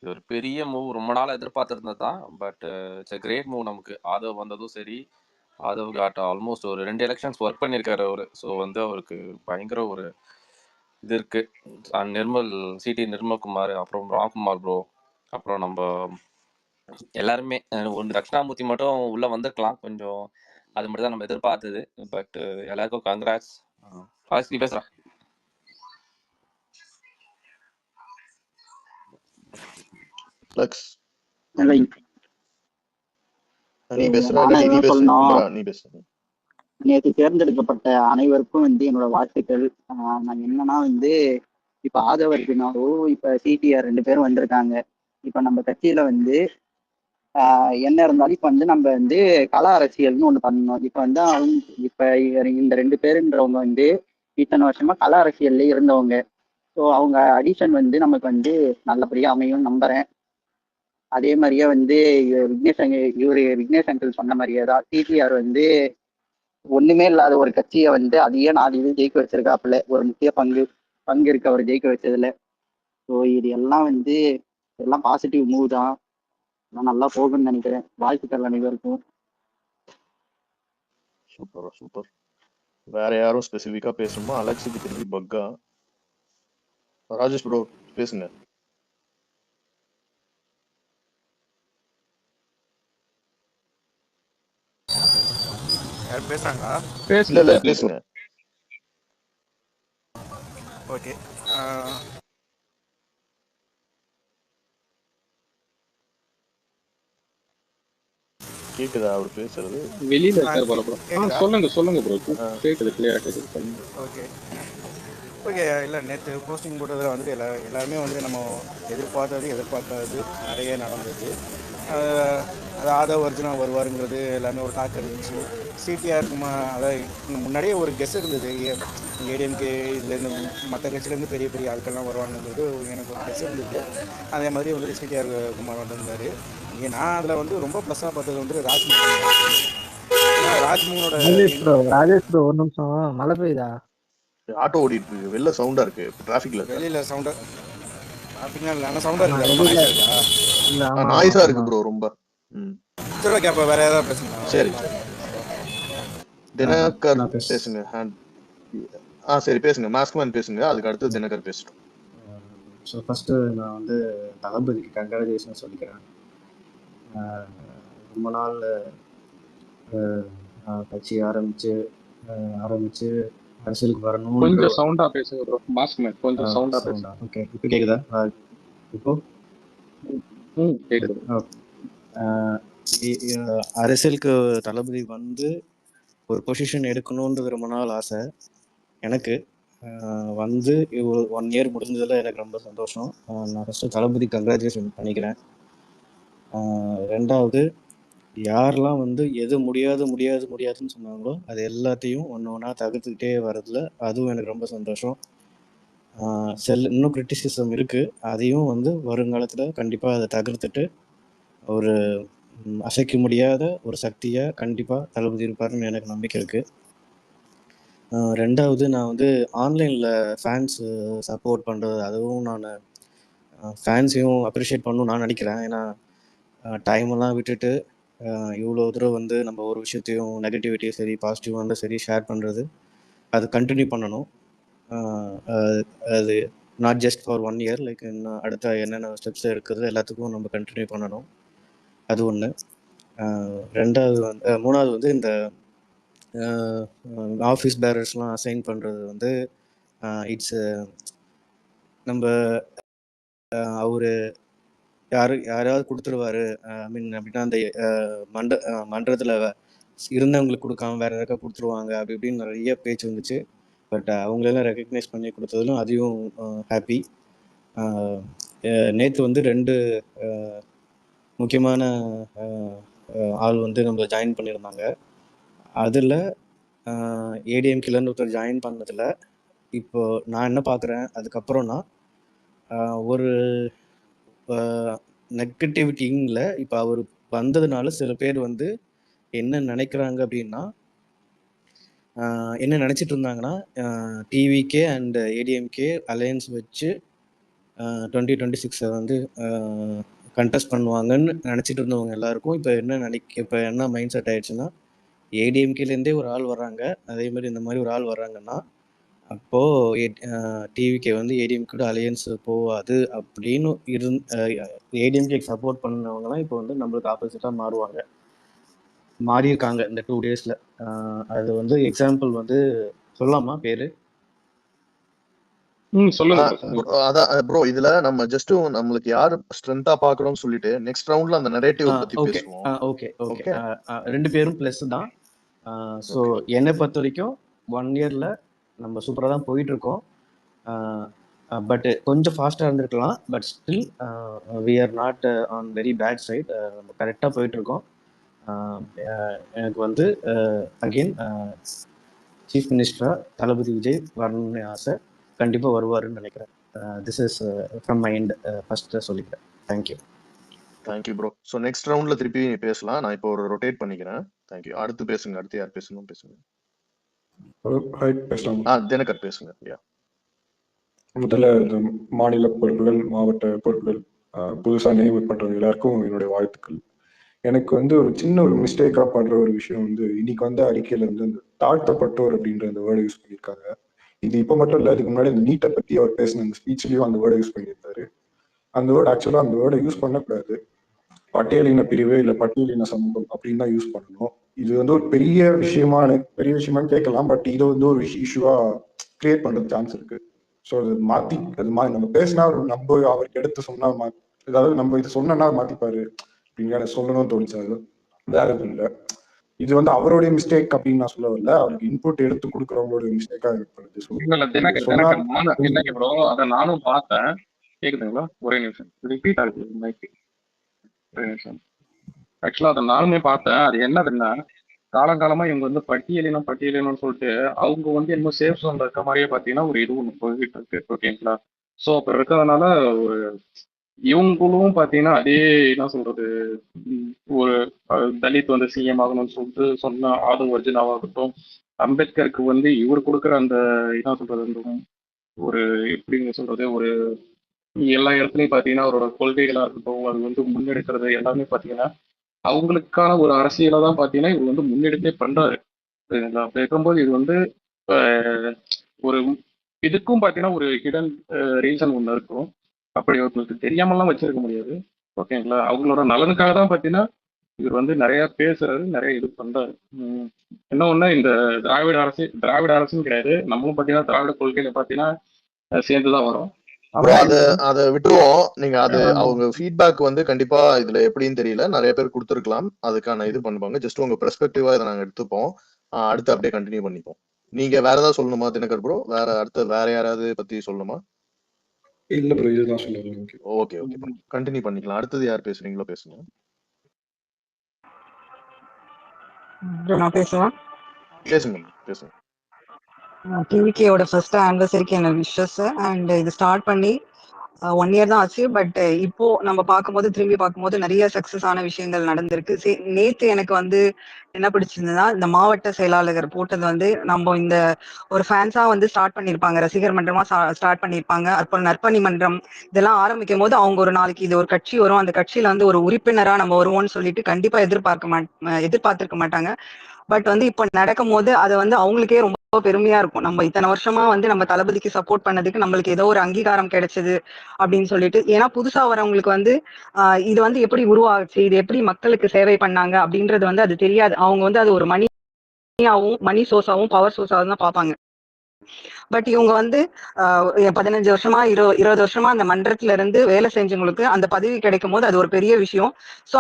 இது ஒரு பெரிய மூவ், ரொம்ப நாள் எதிர்பார்த்துருந்தது தான். But it's a great move. நமக்கு ஆதவ் வந்ததும் சரி, ஆதவ் காட் ஆல்மோஸ்ட் ஒரு 2 எலெக்ஷன்ஸ் ஒர்க் பண்ணியிருக்காரு அவரு. ஸோ வந்து அவருக்கு பயங்கர ஒரு இது இருக்கு. நிர்மல் சிடி நிர்மல்குமார், அப்புறம் ராம்குமார் ப்ரோ, அப்புறம் நம்ம எல்லாருமே ஒன்று தட்சிணாமூர்த்தி மட்டும் உள்ள வந்திருக்கலாம் கொஞ்சம், அது மட்டும் தான் நம்ம எதிர்பார்த்தது. பட் எல்லாருக்கும் கங்க்ராட்ஸ். நீ பேசுறேன். நேற்று தேர்ந்தெடுக்கப்பட்ட அனைவருக்கும் வந்து என்னோட வாழ்த்துக்கள். நான் என்னன்னா வந்து இப்ப ஆதவ அர்ஜுனாவோ இப்ப சிடிஆர் 2 பேரும் வந்திருக்காங்க. இப்ப நம்ம கட்சியில வந்து என்ன இருந்தாலும் இப்ப வந்து நம்ம வந்து கள அரசியல்னு ஒண்ணு பண்ணணும். இப்ப வந்து இப்ப இந்த 2 பேருன்றவங்க வந்து இத்தனை வருஷமா கள அரசியல்ல இருந்தவங்க. ஸோ அவங்க அடிஷன் வந்து நமக்கு வந்து நல்லபடியா அமையும் நம்புறேன். அதே மாதிரியே வந்து விக்னேஷ் அங்கிள் சொன்ன மாதிரியே தான் சிடிஆர் வந்து ஒண்ணுமே இல்லாத ஒரு கட்சியை வந்து அதையே 4 இது ஜெயிக்க வச்சிருக்காப்புல. ஒரு முக்கிய பங்கு இருக்கு அவர் ஜெயிக்க வச்சதுல. ஸோ இது எல்லாம் வந்து எல்லாம் பாசிட்டிவ் மூவ் தான். நல்லா போகும்னு நினைக்கிறேன். வாழ்த்துக்கள் அனைவருக்கும். Super super. வேற யாரும் ஸ்பெசிஃபிக்கா பேசணுமா? அலெக்ஸுக்கு திருப்பி பக்கா. ராஜேஷ் ப்ரோ பேசுங்க. யார் பேசுறாங்களா? பேசுங்க. ஓகே. கேக்குதா அவர் பேசுறது? வெளியில இருக்காரு போல ப்ரோ. சொல்லுங்க ப்ரோ. கேக்குது, கிளியரா கேக்குது. Okay okay. இல்லை நேற்று போஸ்டிங் போட்டதில் வந்துட்டு எல்லாருமே வந்துட்டு நம்ம எதிர்பார்க்காதது நிறைய நடந்தது. அது ஆதவ் அர்ஜுனா வருவாருங்கிறது எல்லாமே ஒரு டாக் இருந்துச்சு. சிடிஆருக்கு அதாவது முன்னாடியே ஒரு கெஸ் இருந்தது. ஏடிஎம்கே இதுலேருந்து மற்ற கட்சியிலேருந்து பெரிய பெரிய ஆட்கள்லாம் வருவாங்கிறது எனக்கு ஒரு கெஸ் இருந்தது. அதே மாதிரி வந்துட்டு சிடிஆர் குமார் வந்திருந்தார். நான் அதில் வந்து ரொம்ப ப்ளஸ்ஸாக பார்த்தது வந்துட்டு ராஜ்மோகனோட. ராஜேஷ் ப்ரோ ஒரு நிமிஷம், மழை பெய்யுதா? ஆட்டோ ஓடிட்டு இருக்கு, வெளில சவுண்டா இருக்கு, டிராஃபிக்ல வெளியில சவுண்டா அப்படின்னா இல்லை, ஆனால் சவுண்டாக ஆமா இருக்குதா, ரொம்ப இல்ல நாய்ஸாக இருக்கா? இல்ல ஆமா ஆமா நாய்ஸா ஆமா இருக்கு ப்ரோ ரொம்ப. ம் சரி ஓகே, அப்போ வேற ஏதாவது பேசுங்க. சரி தினகர் நான் பேசுங்க. சரி பேசுங்க, மாஸ்க்மேன் பேசுங்க, அதுக்கு அடுத்து தினகர் பேசட்டும். ஸோ ஃபஸ்ட்டு நான் வந்து தளபதிக்கு கங்க்ராச்சுலேஷன் சொல்லிக்கிறேன். ரொம்ப நாள் கட்சி ஆரம்பித்து அரசியலுக்கு வரணுன்ற கொஞ்சம் சவுண்டா பேசுங்க ப்ரோ. மாஸ்க்மேன் கொஞ்சம் சவுண்டா பேசுங்க. சவுண்டா ஓகே இப்போ கேட்குதா? இப்போ கேக்குது. அரசியலுக்கு தளபதி வந்து ஒரு பொசிஷன் எடுக்கணுன்றது ரொம்ப நாள் ஆசை எனக்கு. வந்து 1 இயர் முடிஞ்சதில் எனக்கு ரொம்ப சந்தோஷம். நான் ஃபஸ்ட்டு தளபதி கங்க்ராச்சுலேஷன் பண்ணிக்கிறேன். ரெண்டாவது, யாரெல்லாம் வந்து எது முடியாதுன்னு சொன்னாங்களோ அது எல்லாத்தையும் ஒன்றா தவிர்த்துக்கிட்டே வரதுல அதுவும் எனக்கு ரொம்ப சந்தோஷம். இன்னும் கிரிட்டிசிசம் இருக்குது, அதையும் வந்து வருங்காலத்தில் கண்டிப்பாக அதை தவிர்த்துட்டு ஒரு அசைக்க முடியாத ஒரு சக்தியாக கண்டிப்பாக தளபதி இருப்பாருன்னு எனக்கு நம்பிக்கை இருக்குது. ரெண்டாவது, நான் வந்து ஆன்லைனில் ஃபேன்ஸ் சப்போர்ட் பண்ணுறது, அதுவும் நான் ஃபேன்ஸையும் அப்ரிஷியேட் பண்ணணும்னு நான் நினைக்கிறேன். ஏன்னா டைமெல்லாம் விட்டுட்டு இவ்வளோ தூரம் வந்து நம்ம ஒரு விஷயத்தையும் நெகட்டிவிட்டியும் சரி பாசிட்டிவாக இருந்தால் சரி ஷேர் பண்ணுறது, அது கண்டினியூ பண்ணணும். அது not just for 1 year, like இன்னும் அடுத்த என்னென்ன ஸ்டெப்ஸ் இருக்குது எல்லாத்துக்கும் நம்ம கண்டினியூ பண்ணணும். அது ஒன்று. மூணாவது வந்து இந்த ஆஃபீஸ் பேரர்ஸ்லாம் அசைன் பண்ணுறது வந்து இட்ஸ் நம்ம அவர் யாராவது கொடுத்துருவாரு ஐ மீன் அப்படின்னா அந்த மன்றத்தில் இருந்தவங்களுக்கு கொடுக்காம வேறு யாருக்கா கொடுத்துருவாங்க அப்படி இப்படின்னு நிறைய பேச்சு வந்துச்சு. பட் அவங்களெல்லாம் ரெக்கக்னைஸ் பண்ணி கொடுத்ததிலும் அதையும் ஹாப்பி. நேற்று வந்து 2 முக்கியமான ஆள் வந்து நம்ம ஜாயின் பண்ணியிருந்தாங்க. அதில் ஏடிஎம்கேலேருந்து ஒருத்தர் ஜாயின் பண்ணதில் இப்போது நான் என்ன பார்க்குறேன் அதுக்கப்புறம்னா ஒரு நெகட்டிவிட்டிங்கில் இப்போ அவர் வந்ததுனால சில பேர் வந்து என்ன நினைக்கிறாங்க அப்படின்னா, என்ன நினச்சிட்டு இருந்தாங்கன்னா டிவிகே அண்ட் ஏடிஎம்கே அலையன்ஸ் வச்சு 2026 வந்து கண்டெஸ்ட் பண்ணுவாங்கன்னு நினச்சிட்டு இருந்தவங்க எல்லாருக்கும் இப்போ என்ன மைண்ட் செட் ஆயிடுச்சுன்னா, ஏடிஎம்கேலேருந்தே ஒரு ஆள் வர்றாங்க, அதே மாதிரி இந்த மாதிரி ஒரு ஆள் வர்றாங்கன்னா அப்போது டிவிகே வந்து ஏடிஎம்கே கூட அலையன்ஸ் போகாது அப்படின்னு ஏடிஎம்கேக்கு சப்போர்ட் பண்ணவங்கலாம் இப்போ வந்து நம்மளுக்கு ஆப்போசிட்டாக மாறியிருக்காங்க இந்த 2 டேஸில். அது வந்து எக்ஸாம்பிள் வந்து சொல்லலாமா பேர்? சொல்லுங்க. அதான் ப்ரோ, இதுல நம்ம ஜஸ்ட் நம்மளுக்கு யார் ஸ்ட்ரென்த்தா பாக்குறோம்னு சொல்லிட்டு நெக்ஸ்ட் ரவுண்ட்ல அந்த நரேட்டிவ் பத்தி பேசுவோம். ஓகே 2 பேரும் ப்ளஸ் தான். ஸோ என்னை பொறுத்த வரைக்கும் 1 இயர்ல நம்ம சூப்பராக தான் போயிட்டு இருக்கோம். பட் கொஞ்சம் ஃபாஸ்ட்டாக இருந்திருக்கலாம். But still we are not on very bad side. நம்ம கரெக்டாக போயிட்டுருக்கோம். எனக்கு வந்து அகெயின் சீஃப் மினிஸ்டராக தளபதி விஜய் வரணும்னு ஆசை. கண்டிப்பாக வருவாருன்னு நினைக்கிறேன். This is from my end first சொல்லிக்கிறேன். Thank you bro. ஸோ நெக்ஸ்ட் ரவுண்ட்ல திருப்பி பேசலாம். நான் இப்போ ஒரு ரொட்டேட் பண்ணிக்கிறேன். தேங்க்யூ. அடுத்து பேசுங்க. அடுத்து யார் பேசணும் பேசுங்க. தினகர் பேசுங்க. முதல்ல இந்த மாநில பொறுப்புகள், மாவட்ட பொறுப்புகள் புதுசாக நியமி பண்றது எல்லாருக்கும் என்னுடைய வாழ்த்துக்கள். எனக்கு வந்து ஒரு சின்ன ஒரு மிஸ்டேக்காக படுற ஒரு விஷயம் வந்து இன்னைக்கு வந்து அறிக்கையில இருந்து இந்த தாழ்த்தப்பட்டோர் அப்படின்ற அந்த வேர்டை யூஸ் பண்ணியிருக்காங்க. இது இப்போ மட்டும் இல்லை, அதுக்கு முன்னாடி இந்த நீட்டை பற்றி அவர் பேசின அந்த ஸ்பீச்லயும் அந்த வேர்டை யூஸ் பண்ணியிருந்தாரு. அந்த வேர்டு ஆக்சுவலாக அந்த வேர்டை யூஸ் பண்ணக்கூடாது. பட்டியலின பிரிவு இல்லை பட்டியலின சமூகம் அப்படின்னு தான் யூஸ் பண்ணணும். இது வந்து ஒரு பெரிய விஷயமானு கேட்கலாம். பட் இது வந்து ஒரு இஷ்யூவா கிரியேட் பண்றது சான்ஸ் இருக்கு. ஸோ அது நம்ம பேசினா நம்ம அவருக்கு எடுத்து சொன்னா ஏதாவது நம்ம இது சொன்னா மாத்திப்பாரு அப்படின்னு சொல்லணும்னு தோணுச்சு. அது வேற எதுவும் இல்லை. இது வந்து அவருடைய மிஸ்டேக் அப்படின்னு நான் சொல்ல வரல, அவருக்கு இன்புட் எடுத்து கொடுக்குறவங்களோட மிஸ்டேக்கா ப்ரோ. அதை நானும் பார்த்தேன். கேக்குதுங்களா? ஒரே நிமிஷம் ரிப்பீட் ஆகுது மைக்கு. ஒரே நிமிஷம். ஆக்சுவலா அதை நானுமே பார்த்தேன். அது என்னதுன்னா, காலங்காலமா இவங்க வந்து பட்டியலினம்னு சொல்லிட்டு அவங்க வந்து என்னமோ சேஃப் ஜோன் இருக்க மாதிரியே பார்த்தீங்கன்னா ஒரு இது ஒன்று போய்கிட்டு இருக்கு. ஓகேங்களா? ஸோ அப்போ இருக்கிறதுனால ஒரு இவங்களும் பார்த்தீங்கன்னா அதே என்ன சொல்றது, ஒரு தலித் வந்து சிஎம் ஆகணும்னு சொல்லிட்டு சொன்ன ஆதவ் அர்ஜுனாவாகட்டும், அம்பேத்கருக்கு வந்து இவர் கொடுக்குற அந்த என்ன சொல்றது, அந்த ஒரு எப்படிங்க சொல்றது, ஒரு எல்லா இடத்துலையும் பார்த்தீங்கன்னா அவரோட கொள்கைகளாக இருக்கட்டும், அது வந்து முன்னெடுக்கிறது எல்லாமே பார்த்தீங்கன்னா அவங்களுக்கான ஒரு அரசியலை தான் பார்த்தீங்கன்னா இவர் வந்து முன்னெடுப்பே பண்றாரு. அப்படி இருக்கும்போது இது வந்து ஒரு இதுக்கும் பார்த்தீங்கன்னா ஒரு ஹிடன் ரீசன் ஒன்று இருக்கும். அப்படி அவங்களுக்கு தெரியாமலாம் வச்சிருக்க முடியாது. ஓகேங்களா? அவங்களோட நலனுக்காக தான் பார்த்தீங்கன்னா இவர் வந்து நிறைய பேசுறாரு, நிறைய இது பண்றாரு. என்ன ஒண்ணு இந்த திராவிட அரசுன்னு கிடையாது. நம்மளும் பார்த்தீங்கன்னா திராவிட கொள்கையில பார்த்தீங்கன்னா சேர்ந்து தான் வரோம். அத விட்டுருவோம். நீங்க அது அவங்க ஃபீட்பேக் வந்து கண்டிப்பா இதுல எப்படின்னு தெரியல. நிறைய பேர் கொடுத்துருக்கலாம். அதுக்கான இது பண்ணுவாங்க. ஜஸ்ட் உங்க பெர்ஸ்பெக்டிவா இதை நாங்க எடுத்துப்போம். அடுத்து அப்படியே கண்டினியூ பண்ணிப்போம். நீங்க வேற ஏதாவது சொல்லணுமா தினகர் ப்ரோ? வேற யாராவது பத்தி சொல்லணுமா? இல்ல ப்ரோ, இதுதான் சொல்லுங்க. ஓகே கண்டினியூ பண்ணிக்கலாம். அடுத்தது யார் பேசுறீங்களோ பேசுங்க. நான் பேசுவேன். பேசுங்க. டிவிகேயோட ஃபர்ஸ்ட் ஆனிவர்சரிக்கு என்ன விஷஸ். அண்ட் இது ஸ்டார்ட் பண்ணி 1 இயர் தான் ஆச்சு. பட் இப்போ நம்ம திரும்பி பார்க்கும்போது நிறைய சக்சஸ் ஆன விஷயங்கள் நடந்திருக்கு. நேத்து எனக்கு வந்து என்ன பிடிச்சிருந்ததுன்னா, இந்த மாவட்ட செயலாளர் போட்டது வந்து நம்ம இந்த ஒரு ஃபேன்ஸா வந்து ஸ்டார்ட் பண்ணியிருப்பாங்க, ரசிகர் மன்றமா ஸ்டார்ட் பண்ணியிருப்பாங்க. அப்புறம் நற்பணி மன்றம் இதெல்லாம் ஆரம்பிக்கும் போது அவங்க ஒரு நாளைக்கு இது ஒரு கட்சி வரும், அந்த கட்சியில வந்து ஒரு உறுப்பினரா நம்ம வருவோம்னு சொல்லிட்டு கண்டிப்பா எதிர்பார்த்திருக்க மாட்டாங்க. பட் வந்து இப்ப நடக்கும் போது அது வந்து அவங்களுக்கே ரொம்ப பெருமையா இருக்கும். நம்ம இத்தனை வருஷமா வந்து நம்ம தளபதிக்கு சப்போர்ட் பண்ணதுக்கு நம்மளுக்கு ஏதோ ஒரு அங்கீகாரம் கிடைச்சது அப்படின்னு சொல்லிட்டு. ஏன்னா புதுசா வரவங்களுக்கு வந்து இது வந்து எப்படி உருவாச்சு, இது எப்படி மக்களுக்கு சேவை பண்ணாங்க அப்படின்றது வந்து அது தெரியாது. அவங்க வந்து அது ஒரு மணி சோர்ஸாவும் பவர் சோர்ஸாவும் தான் பார்ப்பாங்க. பட் இவங்க வந்து 15 வருஷமா 20 வருஷமா அந்த மன்றத்துல இருந்து வேலை செஞ்சவங்களுக்கு அந்த பதவி கிடைக்கும் போது அது ஒரு பெரிய விஷயம். சோ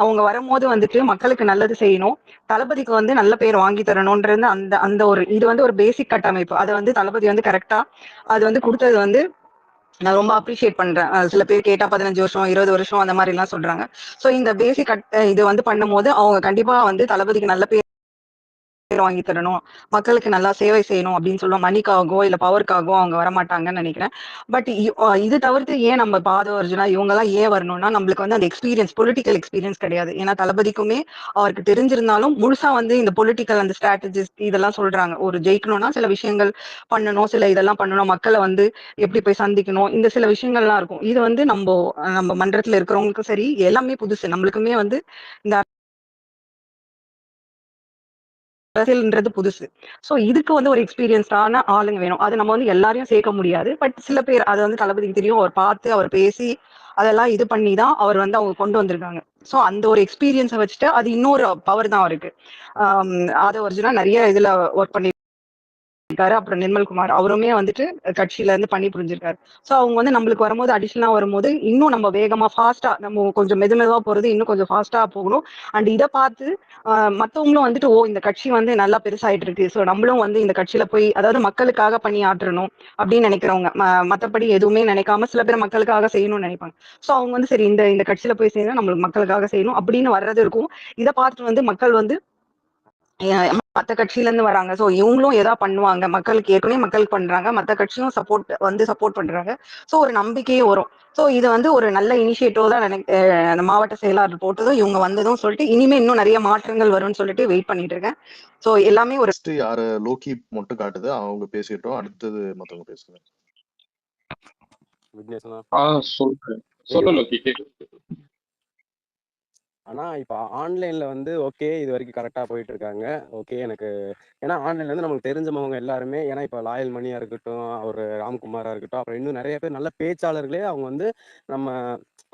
அவங்க வரும்போது வந்துட்டு மக்களுக்கு நல்லது செய்யணும், தளபதிக்கு வந்து நல்ல பேர் வாங்கி தரணும்ன்றது அந்த ஒரு இது வந்து ஒரு பேசிக் கட்டமைப்பு. அதை வந்து தளபதி வந்து கரெக்டா அது வந்து கொடுத்தது வந்து நான் ரொம்ப அப்ரிஷியேட் பண்றேன். சில பேர் கேட்டா 15 வருஷம் 20 வருஷம் அந்த மாதிரி எல்லாம் சொல்றாங்க. சோ இந்த பேசிக் இது வந்து பண்ணும் போது அவங்க கண்டிப்பா வந்து தளபதிக்கு நல்ல பேர் வாங்கி தரணும், மக்களுக்கு நல்லா சேவை செய்யணும் அப்படின்னு சொல்லுவோம். மணிக்காகவோ இல்ல பவருக்காகவோ அவங்க வரமாட்டாங்கன்னு நினைக்கிறேன். பட் இது தவிர்த்து ஏன் நம்ம அர்ஜுனா இவங்க எல்லாம் ஏன் வரணும்னா, நம்மளுக்கு வந்து அந்த எக்ஸ்பீரியன்ஸ், பொலிட்டிக்கல் எக்ஸ்பீரியன்ஸ் கிடையாது. ஏன்னா தளபதிக்குமே அவருக்கு தெரிஞ்சிருந்தாலும் முழுசா வந்து இந்த பொலிட்டிக்கல் அந்த ஸ்ட்ராட்டஜிஸ் இதெல்லாம் சொல்றாங்க. ஒரு ஜெயிக்கணும்னா சில விஷயங்கள் பண்ணணும், சில இதெல்லாம் பண்ணணும், மக்களை வந்து எப்படி போய் சந்திக்கணும், இந்த சில விஷயங்கள்லாம் இருக்கும். இது வந்து நம்ம மன்றத்துல இருக்கிறவங்களுக்கும் சரி எல்லாமே புதுசு. நம்மளுக்குமே வந்து இந்த அரசியல்ன்றது புதுசு. சோ இதுக்கு வந்து ஒரு எக்ஸ்பீரியன்ஸ்டான ஆளுங்க வேணும். அது நம்ம வந்து எல்லாரையும் சேர்க்க முடியாது. பட் சில பேர் அது வந்து தளபதிக்கு தெரியும். அவர் பார்த்து அவர் பேசி அதெல்லாம் இது பண்ணி தான் அவர் வந்து அவங்க கொண்டு வந்திருக்காங்க. சோ அந்த ஒரு எக்ஸ்பீரியன்ஸை வச்சுட்டு அது இன்னொரு பவர் தான் அவருக்கு. ஆதவ அர்ஜுனா நிறைய இதுல ஒர்க் பண்ணி இருக்காரு. அப்புறம் நிர்மல்குமார் அவருமே வந்துட்டு கட்சியில இருந்து பண்ணி புரிஞ்சிருக்காரு. சோ அவங்க வந்து நம்மளுக்கு வரும்போது அடிஷனலா வரும்போது இன்னும் நம்ம வேகமா ஃபாஸ்டா நம்ம கொஞ்சம் மெதுவா போறது இன்னும் கொஞ்சம் ஃபாஸ்டா போகணும். அண்ட் இதை பார்த்து மத்தவங்களும் வந்துட்டு இந்த கட்சி வந்து நல்லா பெருசாயிட்டு இருக்கு, சோ நம்மளும் வந்து இந்த கட்சியில போய் அதாவது மக்களுக்காக பணியாற்றணும் அப்படின்னு நினைக்கிறவங்க, மத்தபடி எதுவுமே நினைக்காம சில பேர் மக்களுக்காக செய்யணும்னு நினைப்பாங்க. சோ அவங்க வந்து சரி இந்த கட்சியில போய் செய்யணும், நம்மளுக்கு மக்களுக்காக செய்யணும் அப்படின்னு வர்றது இருக்கும். இதை பார்த்துட்டு வந்து மக்கள் வந்து மத்த கட்சியில இருந்து வராங்க, சோ இவங்களும் ஏதாவது பண்ணுவாங்க, மக்களுக்கு ஏற்கனவே மக்களுக்கு பண்றாங்க, மத்த கட்சியும் சப்போர்ட் பண்றாங்க. சோ ஒரு நம்பிக்கையே வரும். சோ இது வந்து ஒரு நல்ல இனிஷியேட்டிவ் தான் அந்த மாவட்ட செயலாளர் போட்டதும் இவங்க வந்ததும் சொல்லிட்டு இனிமே இன்னும் நிறைய மாற்றங்கள் வரும்னு சொல்லிட்டு வெயிட் பண்ணிட்டு இருக்கேன். சோ எல்லாமே ஒரு யாரு லோக்கி மட்டும் காட்டுது, அவங்க பேசிட்டோம். அடுத்தது மத்தவங்க பேசுங்க. சொல்லு லோக்கி. ஆனா இப்போ ஆன்லைன்ல வந்து ஓகே இது வரைக்கும் கரெக்டாக போயிட்டு இருக்காங்க. ஓகே எனக்கு ஏன்னா ஆன்லைன்ல வந்து நமக்கு தெரிஞ்சவங்க எல்லாருமே, ஏன்னா இப்போ லாயல் மணியா இருக்கட்டும், அவர் ராம்குமாரா இருக்கட்டும், அப்புறம் இன்னும் நிறைய பேர் நல்ல பேச்சாளர்களே அவங்க வந்து நம்ம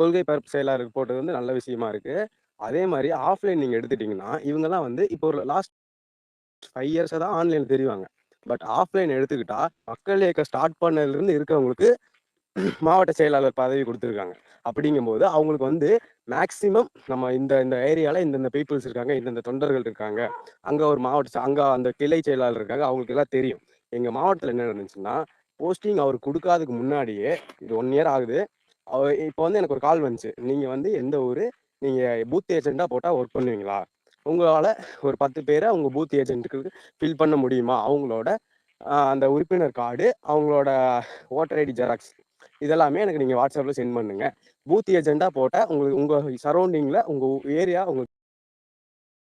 கொள்கை பரப்பு செயலாளருக்கு போட்டது வந்து நல்ல விஷயமா இருக்கு. அதே மாதிரி ஆஃப்லைன் நீங்க எடுத்துட்டீங்கன்னா இவங்கெல்லாம் வந்து இப்போ ஒரு லாஸ்ட் 5 இயர்ஸ் தான் ஆன்லைன்ல தெரிவாங்க. பட் ஆஃப்லைன் எடுத்துக்கிட்டா மக்கள் இயக்கம் ஸ்டார்ட் பண்ணதுல இருந்து இருக்கவங்களுக்கு மாவட்ட செயலாளர் பதவி கொடுத்துருக்காங்க. அப்படிங்கும்போது அவங்களுக்கு வந்து மேக்சிமம் நம்ம இந்த ஏரியால இந்தந்த பீப்புள்ஸ் இருக்காங்க, இந்தந்த தொண்டர்கள் இருக்காங்க, அங்க ஒரு அங்க அந்த கிளை செயலாளர் இருக்காங்க, அவங்களுக்கு எல்லாம் தெரியும். எங்க மாவட்டத்தில் என்ன நடந்துச்சுன்னா, போஸ்டிங் அவர் கொடுக்காததுக்கு முன்னாடியே இது 1 இயர் ஆகுது. இப்போ வந்து எனக்கு ஒரு கால் வந்துச்சு, நீங்க வந்து எந்த ஊரு, நீங்க பூத் ஏஜென்டா போட்டா ஒர்க் பண்ணுவீங்களா, உங்களால ஒரு 10 பேரை உங்க பூத் ஏஜென்ட்டுக்கு ஃபில் பண்ண முடியுமா, அவங்களோட அந்த உறுப்பினர் கார்டு, அவங்களோட ஓட்டர் ஐடி ஜெராக்ஸ் இதெல்லாமே எனக்கு நீங்க வாட்ஸ்அப்ல சென்ட் பண்ணுங்க. பூத் ஏஜெண்டா போட்ட உங்களுக்கு உங்க சரௌண்டிங்ல உங்க ஏரியா உங்க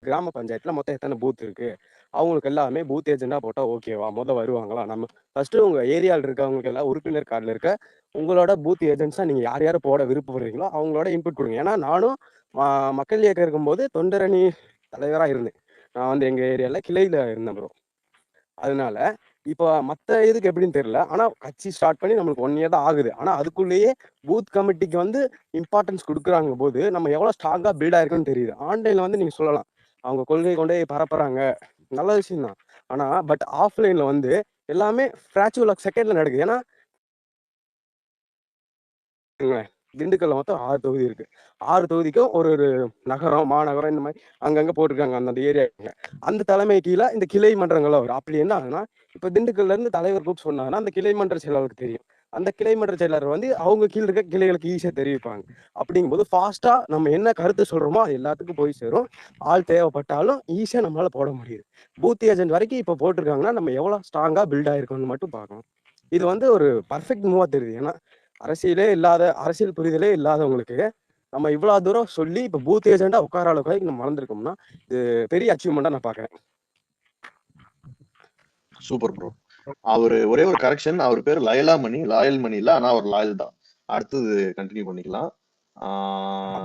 கிராம பஞ்சாயத்துல மொத்தம் எத்தனை பூத் இருக்கு, அவங்களுக்கு எல்லாமே பூத் ஏஜெண்டா போட்டா ஓகேவா? வருவாங்களா? நம்ம ஃபர்ஸ்ட் உங்க ஏரியாவில் இருக்கவங்களுக்கு எல்லாம் உறுப்பினர் கார்டில் இருக்க உங்களோட பூத் ஏஜென்ட்ஸா நீங்க யார் யார் போட விருப்பப்படுறீங்களோ அவங்களோட இன்புட் கொடுங்க. ஏன்னா நானும் மக்கள் இயக்கம் இருக்கும்போது தொண்டரணி தலைவரா இருந்தேன். நான் வந்து எங்க ஏரியால கிளையில இருந்தேன் ப்ரோ. அதனால இப்போ மற்ற இதுக்கு எப்படின்னு தெரியல. ஆனா கட்சி ஸ்டார்ட் பண்ணி நம்மளுக்கு 1 இயர் தான் ஆகுது. ஆனா அதுக்குள்ளேயே பூத் கமிட்டிக்கு வந்து இம்பார்ட்டன்ஸ் கொடுக்குறாங்க போது நம்ம எவ்வளவு ஸ்ட்ராங்கா பில்ட் ஆயிருக்குன்னு தெரியுது. ஆன்லைன்ல வந்து நீங்க சொல்லலாம் அவங்க கொள்கை கொண்டே பரப்புறாங்க, நல்ல விஷயம் தான். ஆனா பட் ஆஃப்லைன்ல வந்து எல்லாமே ஃபிராக்சுவல் ஆஃப் செகண்ட்ல நடக்குது. ஏன்னா திண்டுக்கல்ல மொத்தம் 6 தொகுதி இருக்கு. 6 தொகுதிக்கும் ஒரு ஒரு நகரம், மாநகரம் இந்த மாதிரி அங்கங்க போட்டிருக்காங்க அந்த ஏரியாங்க. அந்த தலைமை கீழே இந்த கிளை மன்றங்கள் வரும். அப்படி என்ன ஆகுதுன்னா இப்ப திண்டுக்கல்ல இருந்து தலைவர் கூப்பிட்டு சொன்னாங்கன்னா அந்த கிளை மன்ற செயலாளருக்கு தெரியும். அந்த கிளை மன்ற செயலாளர் வந்து அவங்க கீழே இருக்க கிளைகளுக்கு ஈஸியா தெரிவிப்பாங்க. அப்படிங்கும்போது ஃபாஸ்டா நம்ம என்ன கருத்து சொல்றோமோ அது எல்லாத்துக்கும் போய் சேரும். ஆள் தேவைப்பட்டாலும் ஈஸியா நம்மளால போட முடியுது. பூத் ஏஜென்ட் வரைக்கும் இப்ப போட்டிருக்காங்கன்னா நம்ம எவ்வளவு ஸ்ட்ராங்கா பில்ட் ஆயிருக்கோம்னு மட்டும் பார்க்கணும். இது வந்து ஒரு பர்ஃபெக்ட் மூவா தெரியுது. ஏன்னா அரசியல் புரிதலே இல்லாதவங்களுக்கு நம்ம இவ்வளவு தூரம் சொல்லி இப்ப பூத் ஏஜெண்டா உட்கார அளவுக்கு நம்ம வளர்ந்துருக்கோம்னா இது பெரிய அச்சீவ்மெண்டா நான் பாக்குறேன். Super bro. அவரு ஒரே ஒரு கரெக்ஷன், அவர் பேர் லயலா மணி, லாயல் மணி இல்ல, ஆனா அவர் லாயல் தான். அடுத்தது கண்டினியூ பண்ணிக்கலாம்.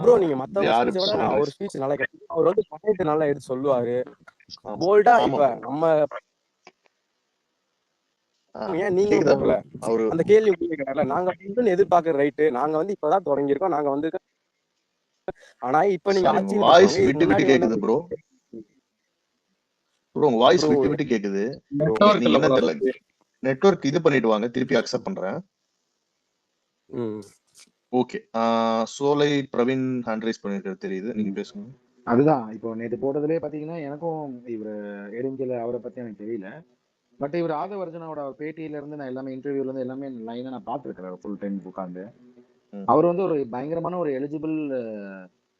ப்ரோ நீங்க மத்தவங்க யாரு ஸ்பீச்சை விட சொல்லுங்க? அவர் ஸ்பீச் நல்லா கேட்கும். அவர் வந்து பாயிண்ட் நல்லா எடுத்து சொல்லுவாரு ஆமா போல்டா. ஆமா இப்ப bro. நம்ம ஏன் நீங்களும் கேக்குதா போகல ப்ரோ? அவரு அந்த கேள்வி கேட்கறாருல, நாங்க வந்து எதிர்பார்க்கிற ரைட்டு, நாங்க வந்து இப்பதான் தொடங்கியிருக்கோம், நாங்க வந்து ஆனா இப்ப நீங்க சாரி, உங்க ஆட்சின்னு வாய்ஸ் பாக்குறவங்க இதுக்கு விட்டு விட்டு முன்னாடி கேக்குது வந்து ப்ரோ. ப்ரோ உங்க வாய்ஸ் ப்ரோ விட்டு விட்டு கேக்குது. நெட்வொர்க் நீங்க இல்ல என்ன ப்ரோ. தெரியல, நெட்வொர்க் இது பண்ணிட்டு வாங்க, திருப்பி அக்செப்ட் பண்றேன். ஓகே. சோலை பிரவீன் ஹேண்ட் ரைஸ் பண்ணிருக்கிறது தெரியுது, நீங்க பேசுங்க. அதுதான் இப்போ நேற்று போட்டதுலேயே பார்த்தீங்கன்னா எனக்கும் இவர் ஏடிஎம்கேல அவரை பற்றி எனக்கு தெரியல. பட் இவர் ஆதவர்ஜனாவோட பேட்டியில இருந்து நான் எல்லாமே இன்டர்வியூல இருந்து எல்லாமே லைனாக நான் பார்த்துருக்கிறேன் ஃபுல் டைம் உட்காந்து. அவர் வந்து ஒரு பயங்கரமான ஒரு எலிஜிபிள்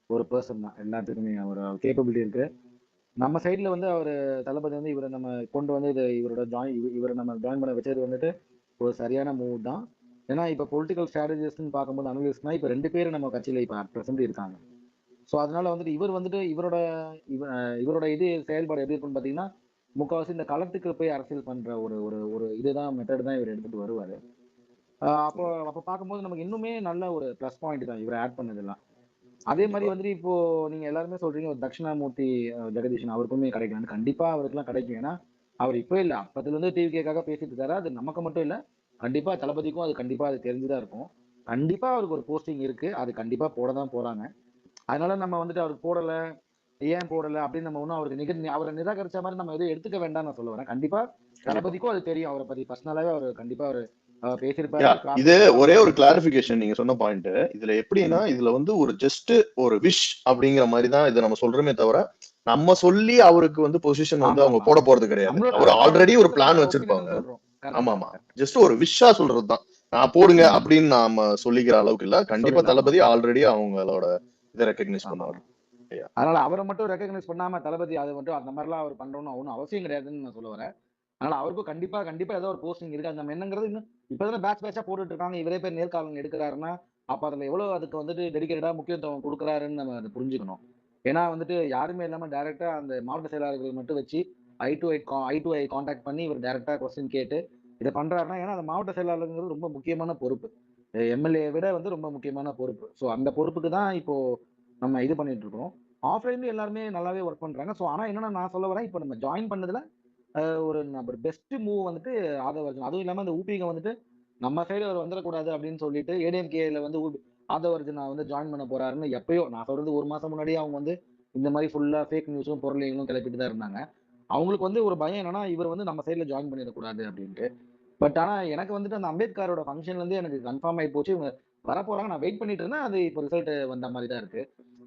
ஒரு பர்சன் தான் எல்லாத்துக்குமே. அவர் கேப்பபிலிட்டி இருக்கு. நம்ம சைடில் வந்து அவர் தளபதி வந்து இவரை நம்ம கொண்டு வந்து இவரை நம்ம ஜாயின் பண்ண வச்சது வந்துட்டு ஒரு சரியான மூவ் தான். ஏன்னா இப்போ பொலிட்டிக்கல் ஸ்ட்ராட்டஜிஸ்ட்னு பார்க்கும்போது அனலிஸ்ட்னா இப்போ 2 பேர் நம்ம கட்சியில் இப்போ ப்ரெசென்ட் இருக்காங்க. ஸோ அதனால வந்துட்டு இவர் வந்துட்டு இவரோட இது செயல்பாடு எப்படி இருக்குன்னு பார்த்தீங்கன்னா முக்கால்வாசி இந்த களத்துக்கு போய் அரசியல் பண்ற ஒரு ஒரு ஒரு இதுதான் மெத்தட் தான் இவர் எடுத்துட்டு வருவாரு. அப்போ பார்க்கும்போது நமக்கு இன்னுமே நல்ல ஒரு ப்ளஸ் பாயிண்ட் தான் இவர் ஆட் பண்ணதெல்லாம். அதே மாதிரி வந்துட்டு இப்போ நீங்க எல்லாருமே சொல்றீங்க ஒரு தட்சிணாமூர்த்தி ஜெகதீஷன் அவருக்குமே கிடைக்கலான்னு. கண்டிப்பா அவருக்குலாம் கிடைக்கும். ஏன்னா அவர் இப்போ இல்லை அப்பத்துல இருந்து டிவிகேக்காக பேசிட்டு இருக்காரு. அது நமக்கு மட்டும் இல்லை, கண்டிப்பா தளபதிக்கும் அது கண்டிப்பா அது தெரிஞ்சுதான் இருக்கும். கண்டிப்பா அவருக்கு ஒரு போஸ்டிங் இருக்கு, அது கண்டிப்பா போட தான் போறாங்க. அதனால நம்ம வந்துட்டு அவருக்கு போடல, ஏன் போடல அப்படின்னு நம்ம ஒன்றும் அவருக்கு அவரை நிராகரிச்ச மாதிரி நம்ம எதுவும் எடுத்துக்க வேண்டாம் நான் சொல்ல வரேன். கண்டிப்பா தளபதிக்கும் அது தெரியும். அவரை பத்தி பர்சனலாவே அவர் கண்டிப்பா அவர் பேசியிருப்பாரு. இது ஒரே ஒரு கிளாரிபிகேஷன் நீங்க சொன்ன பாயிண்ட். இதுல எப்படின்னா இதுல வந்து ஒரு ஜஸ்ட் ஒரு விஷ் அப்படிங்கிற மாதிரி தான் இதை நம்ம சொல்றோமே தவிர நம்ம சொல்லி அவருக்கு வந்து பொசிஷன் வந்து அவங்க போட போறது கிடையாது. அவர் ஆல்ரெடி ஒரு பிளான் வச்சிருப்பாங்க. ஆமா ஆமா, ஜஸ்ட் ஒரு விஷா சொல்றதுதான். நான் போடுங்க அப்படின்னு நாம சொல்லிக்கிற அளவுக்கு இல்ல. கண்டிப்பா தளபதி ஆல்ரெடி அவங்களோட இதை ரெக்கக்னைஸ் பண்ணுவாரு. அதனால அவரை மட்டும் ரெக்கக்னைஸ் பண்ணாம தளபதி அதை மட்டும் அந்த மாதிரிலாம் அவர் பண்றோம்னு ஒன்றும் அவசியம் கிடையாதுன்னு நான் சொல்ல வரேன். அதனால அவருக்கும் கண்டிப்பா ஏதோ ஒரு போஸ்டிங் இருக்கு. அது நம்ம என்னங்கிறது இன்னும் இப்பதானே பேட்சா போட்டுட்டு இருக்காங்க. இவரே பேர் நேர்காணல் எடுக்கிறாருன்னா அப்ப அதுல எவ்வளவு அதுக்கு வந்துட்டு டெடிகேட்டடா முக்கியத்துவம் கொடுக்குறாருன்னு நம்ம அதை புரிஞ்சுக்கணும். ஏன்னா வந்துட்டு யாருமே இல்லாம டைரக்டா அந்த மாவட்ட செயலாளர்கள் மட்டும் வச்சு ஐ டு ஐ கான்டாக்ட் பண்ணி இவர் டைரக்டா கொஸ்டின் கேட்டு இதை பண்றாருன்னா, ஏன்னா அந்த மாவட்ட செயலாளருங்கிறது ரொம்ப முக்கியமான பொறுப்பு. எம்எல்ஏ விட வந்து ரொம்ப முக்கியமான பொறுப்பு. ஸோ அந்த பொறுப்புக்கு தான் இப்போ நம்ம இது பண்ணிட்டு இருக்கோம். ஆஃப்லைன்ல எல்லாருமே நல்லாவே ஒர்க் பண்றாங்க. ஸோ ஆனா என்னன்னா நான் சொல்ல வரேன், இப்போ நம்ம ஜாயின் பண்ணதுல ஒரு பெஸ்ட் மூவ் வந்துட்டு ஆதவர்ஜன். அதுவும் இல்லாம இந்த ஊபிக வந்துட்டு நம்ம சைடு அவர் வந்துடக்கூடாது அப்படின்னு சொல்லிட்டு ஏடிஎம்கேல வந்து ஆதவர்ஜன் வந்து ஜாயின் பண்ண போறாருன்னு எப்பயோ நான் சொல்றது 1 மாசம் முன்னாடியே அவங்க வந்து இந்த மாதிரி ஃபுல்லா ஃபேக் நியூஸும் பொருளையும் கிளப்பிட்டு தான் இருந்தாங்க. அவங்களுக்கு வந்து ஒரு பயம் என்னன்னா இவர் வந்து நம்ம சைட்ல ஜாயின் பண்ணிடக்கூடாது அப்படின்ட்டு. பட் ஆனா எனக்கு வந்துட்டு அந்த அம்பேத்கரோட ஃபங்க்ஷன்ல இருந்து எனக்கு கன்ஃபார்ம் ஆகி போச்சு இவங்க வரப்போறாங்க. நான் வெயிட் பண்ணிட்டு இருந்தேன். அது இப்போ ரிசல்ட் வந்த மாதிரி தான் இருக்கு.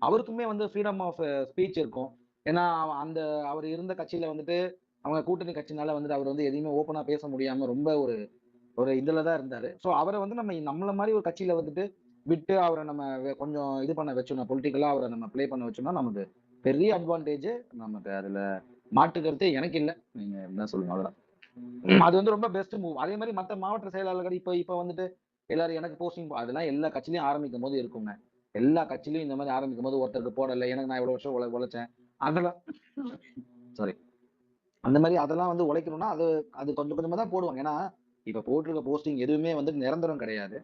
அவருக்குமே வந்து ஃப்ரீடம் ஆஃப் ஸ்பீச் இருக்கும். ஏன்னா அந்த அவர் இருந்த கட்சியில வந்துட்டு அவங்க கூட்டணி கட்சினால வந்துட்டு அவர் வந்து எதையுமே ஓப்பனா பேச முடியாம ரொம்ப ஒரு ஒரு இதுல தான் இருந்தாரு. ஸோ அவரை வந்து நம்மள மாதிரி ஒரு கட்சியில வந்துட்டு விட்டு அவரை நம்ம கொஞ்சம் இது பண்ண வச்சோம்னா பொலிட்டிக்கலா அவரை நம்ம ப்ளே பண்ண வச்சோம்னா நமக்கு பெரிய அட்வான்டேஜ். நமக்கு அதுல மாற்று கருத்து எனக்கு இல்லை. நீங்க என்ன சொல்லுங்க அவ்வளவுதான். அது வந்து ரொம்ப பெஸ்ட் மூவ். அதே மாதிரி மற்ற மாவட்ட செயலாளர்கள் இப்ப வந்துட்டு எல்லாரும் எனக்கு போஸ்டிங் அதெல்லாம் எல்லா கட்சியிலையும் ஆரம்பிக்கும் போது இருக்குங்க. எல்லா கட்சியிலையும் இந்த மாதிரி ஆரம்பிக்கும் போது ஒருத்தருக்கு போடல, எனக்கு நான் இவ்வளவு வருஷம் உழைச்சேன் அதெல்லாம் சாரி அந்த மாதிரி அதெல்லாம் வந்து உழைக்கணும்னா அது அது கொஞ்சம் கொஞ்சமா தான் போடுவாங்க. ஏன்னா இப்ப போட்டிருக்க போஸ்டிங் எதுவுமே வந்து நிரந்தரம் கிடையாது.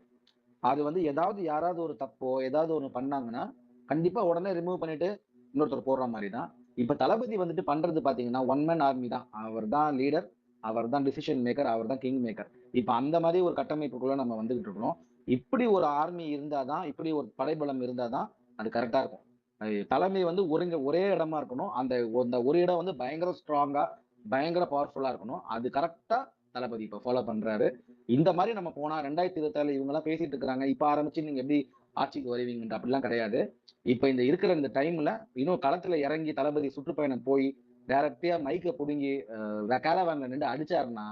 அது வந்து ஏதாவது யாராவது ஒரு தப்போ ஏதாவது ஒண்ணு பண்ணாங்கன்னா கண்டிப்பா உடனே ரிமூவ் பண்ணிட்டு இன்னொருத்தர் போடுற மாதிரி தான். இப்ப தளபதி வந்துட்டு பண்றது பாத்தீங்கன்னா ஒன் மேன் ஆர்மி தான். அவர் தான் லீடர், அவர் தான் டிசிஷன் மேக்கர், அவர் தான் கிங் மேக்கர். இப்ப அந்த மாதிரி ஒரு கட்டமைப்புக்குள்ள நம்ம வந்துகிட்டு இருக்கணும். இப்படி ஒரு ஆர்மி இருந்தாதான், இப்படி ஒரு படைபலம் இருந்தாதான் அது கரெக்டா இருக்கும். தலைமை வந்து ஒரே இடமா இருக்கணும். அந்த அந்த ஒரு இடம் வந்து பயங்கர ஸ்ட்ராங்கா பயங்கர பவர்ஃபுல்லா இருக்கணும். அது கரெக்டா தளபதி இப்ப ஃபாலோ பண்றாரு. இந்த மாதிரி நம்ம போனா 2027 இவங்க எல்லாம் பேசிட்டு இருக்காங்க. இப்ப ஆரம்பிச்சு நீங்க எப்படி ஆட்சிக்கு வருவீங்கன்ட்டு அப்படிலாம் கிடையாது. இப்ப இந்த இருக்கிற இந்த டைம்ல இன்னும் களத்துல இறங்கி தளபதி சுற்றுப்பயணம் போய் டைரக்டா மைக்க புடுங்கி கேரவான்ல நின்று அடிச்சாருன்னா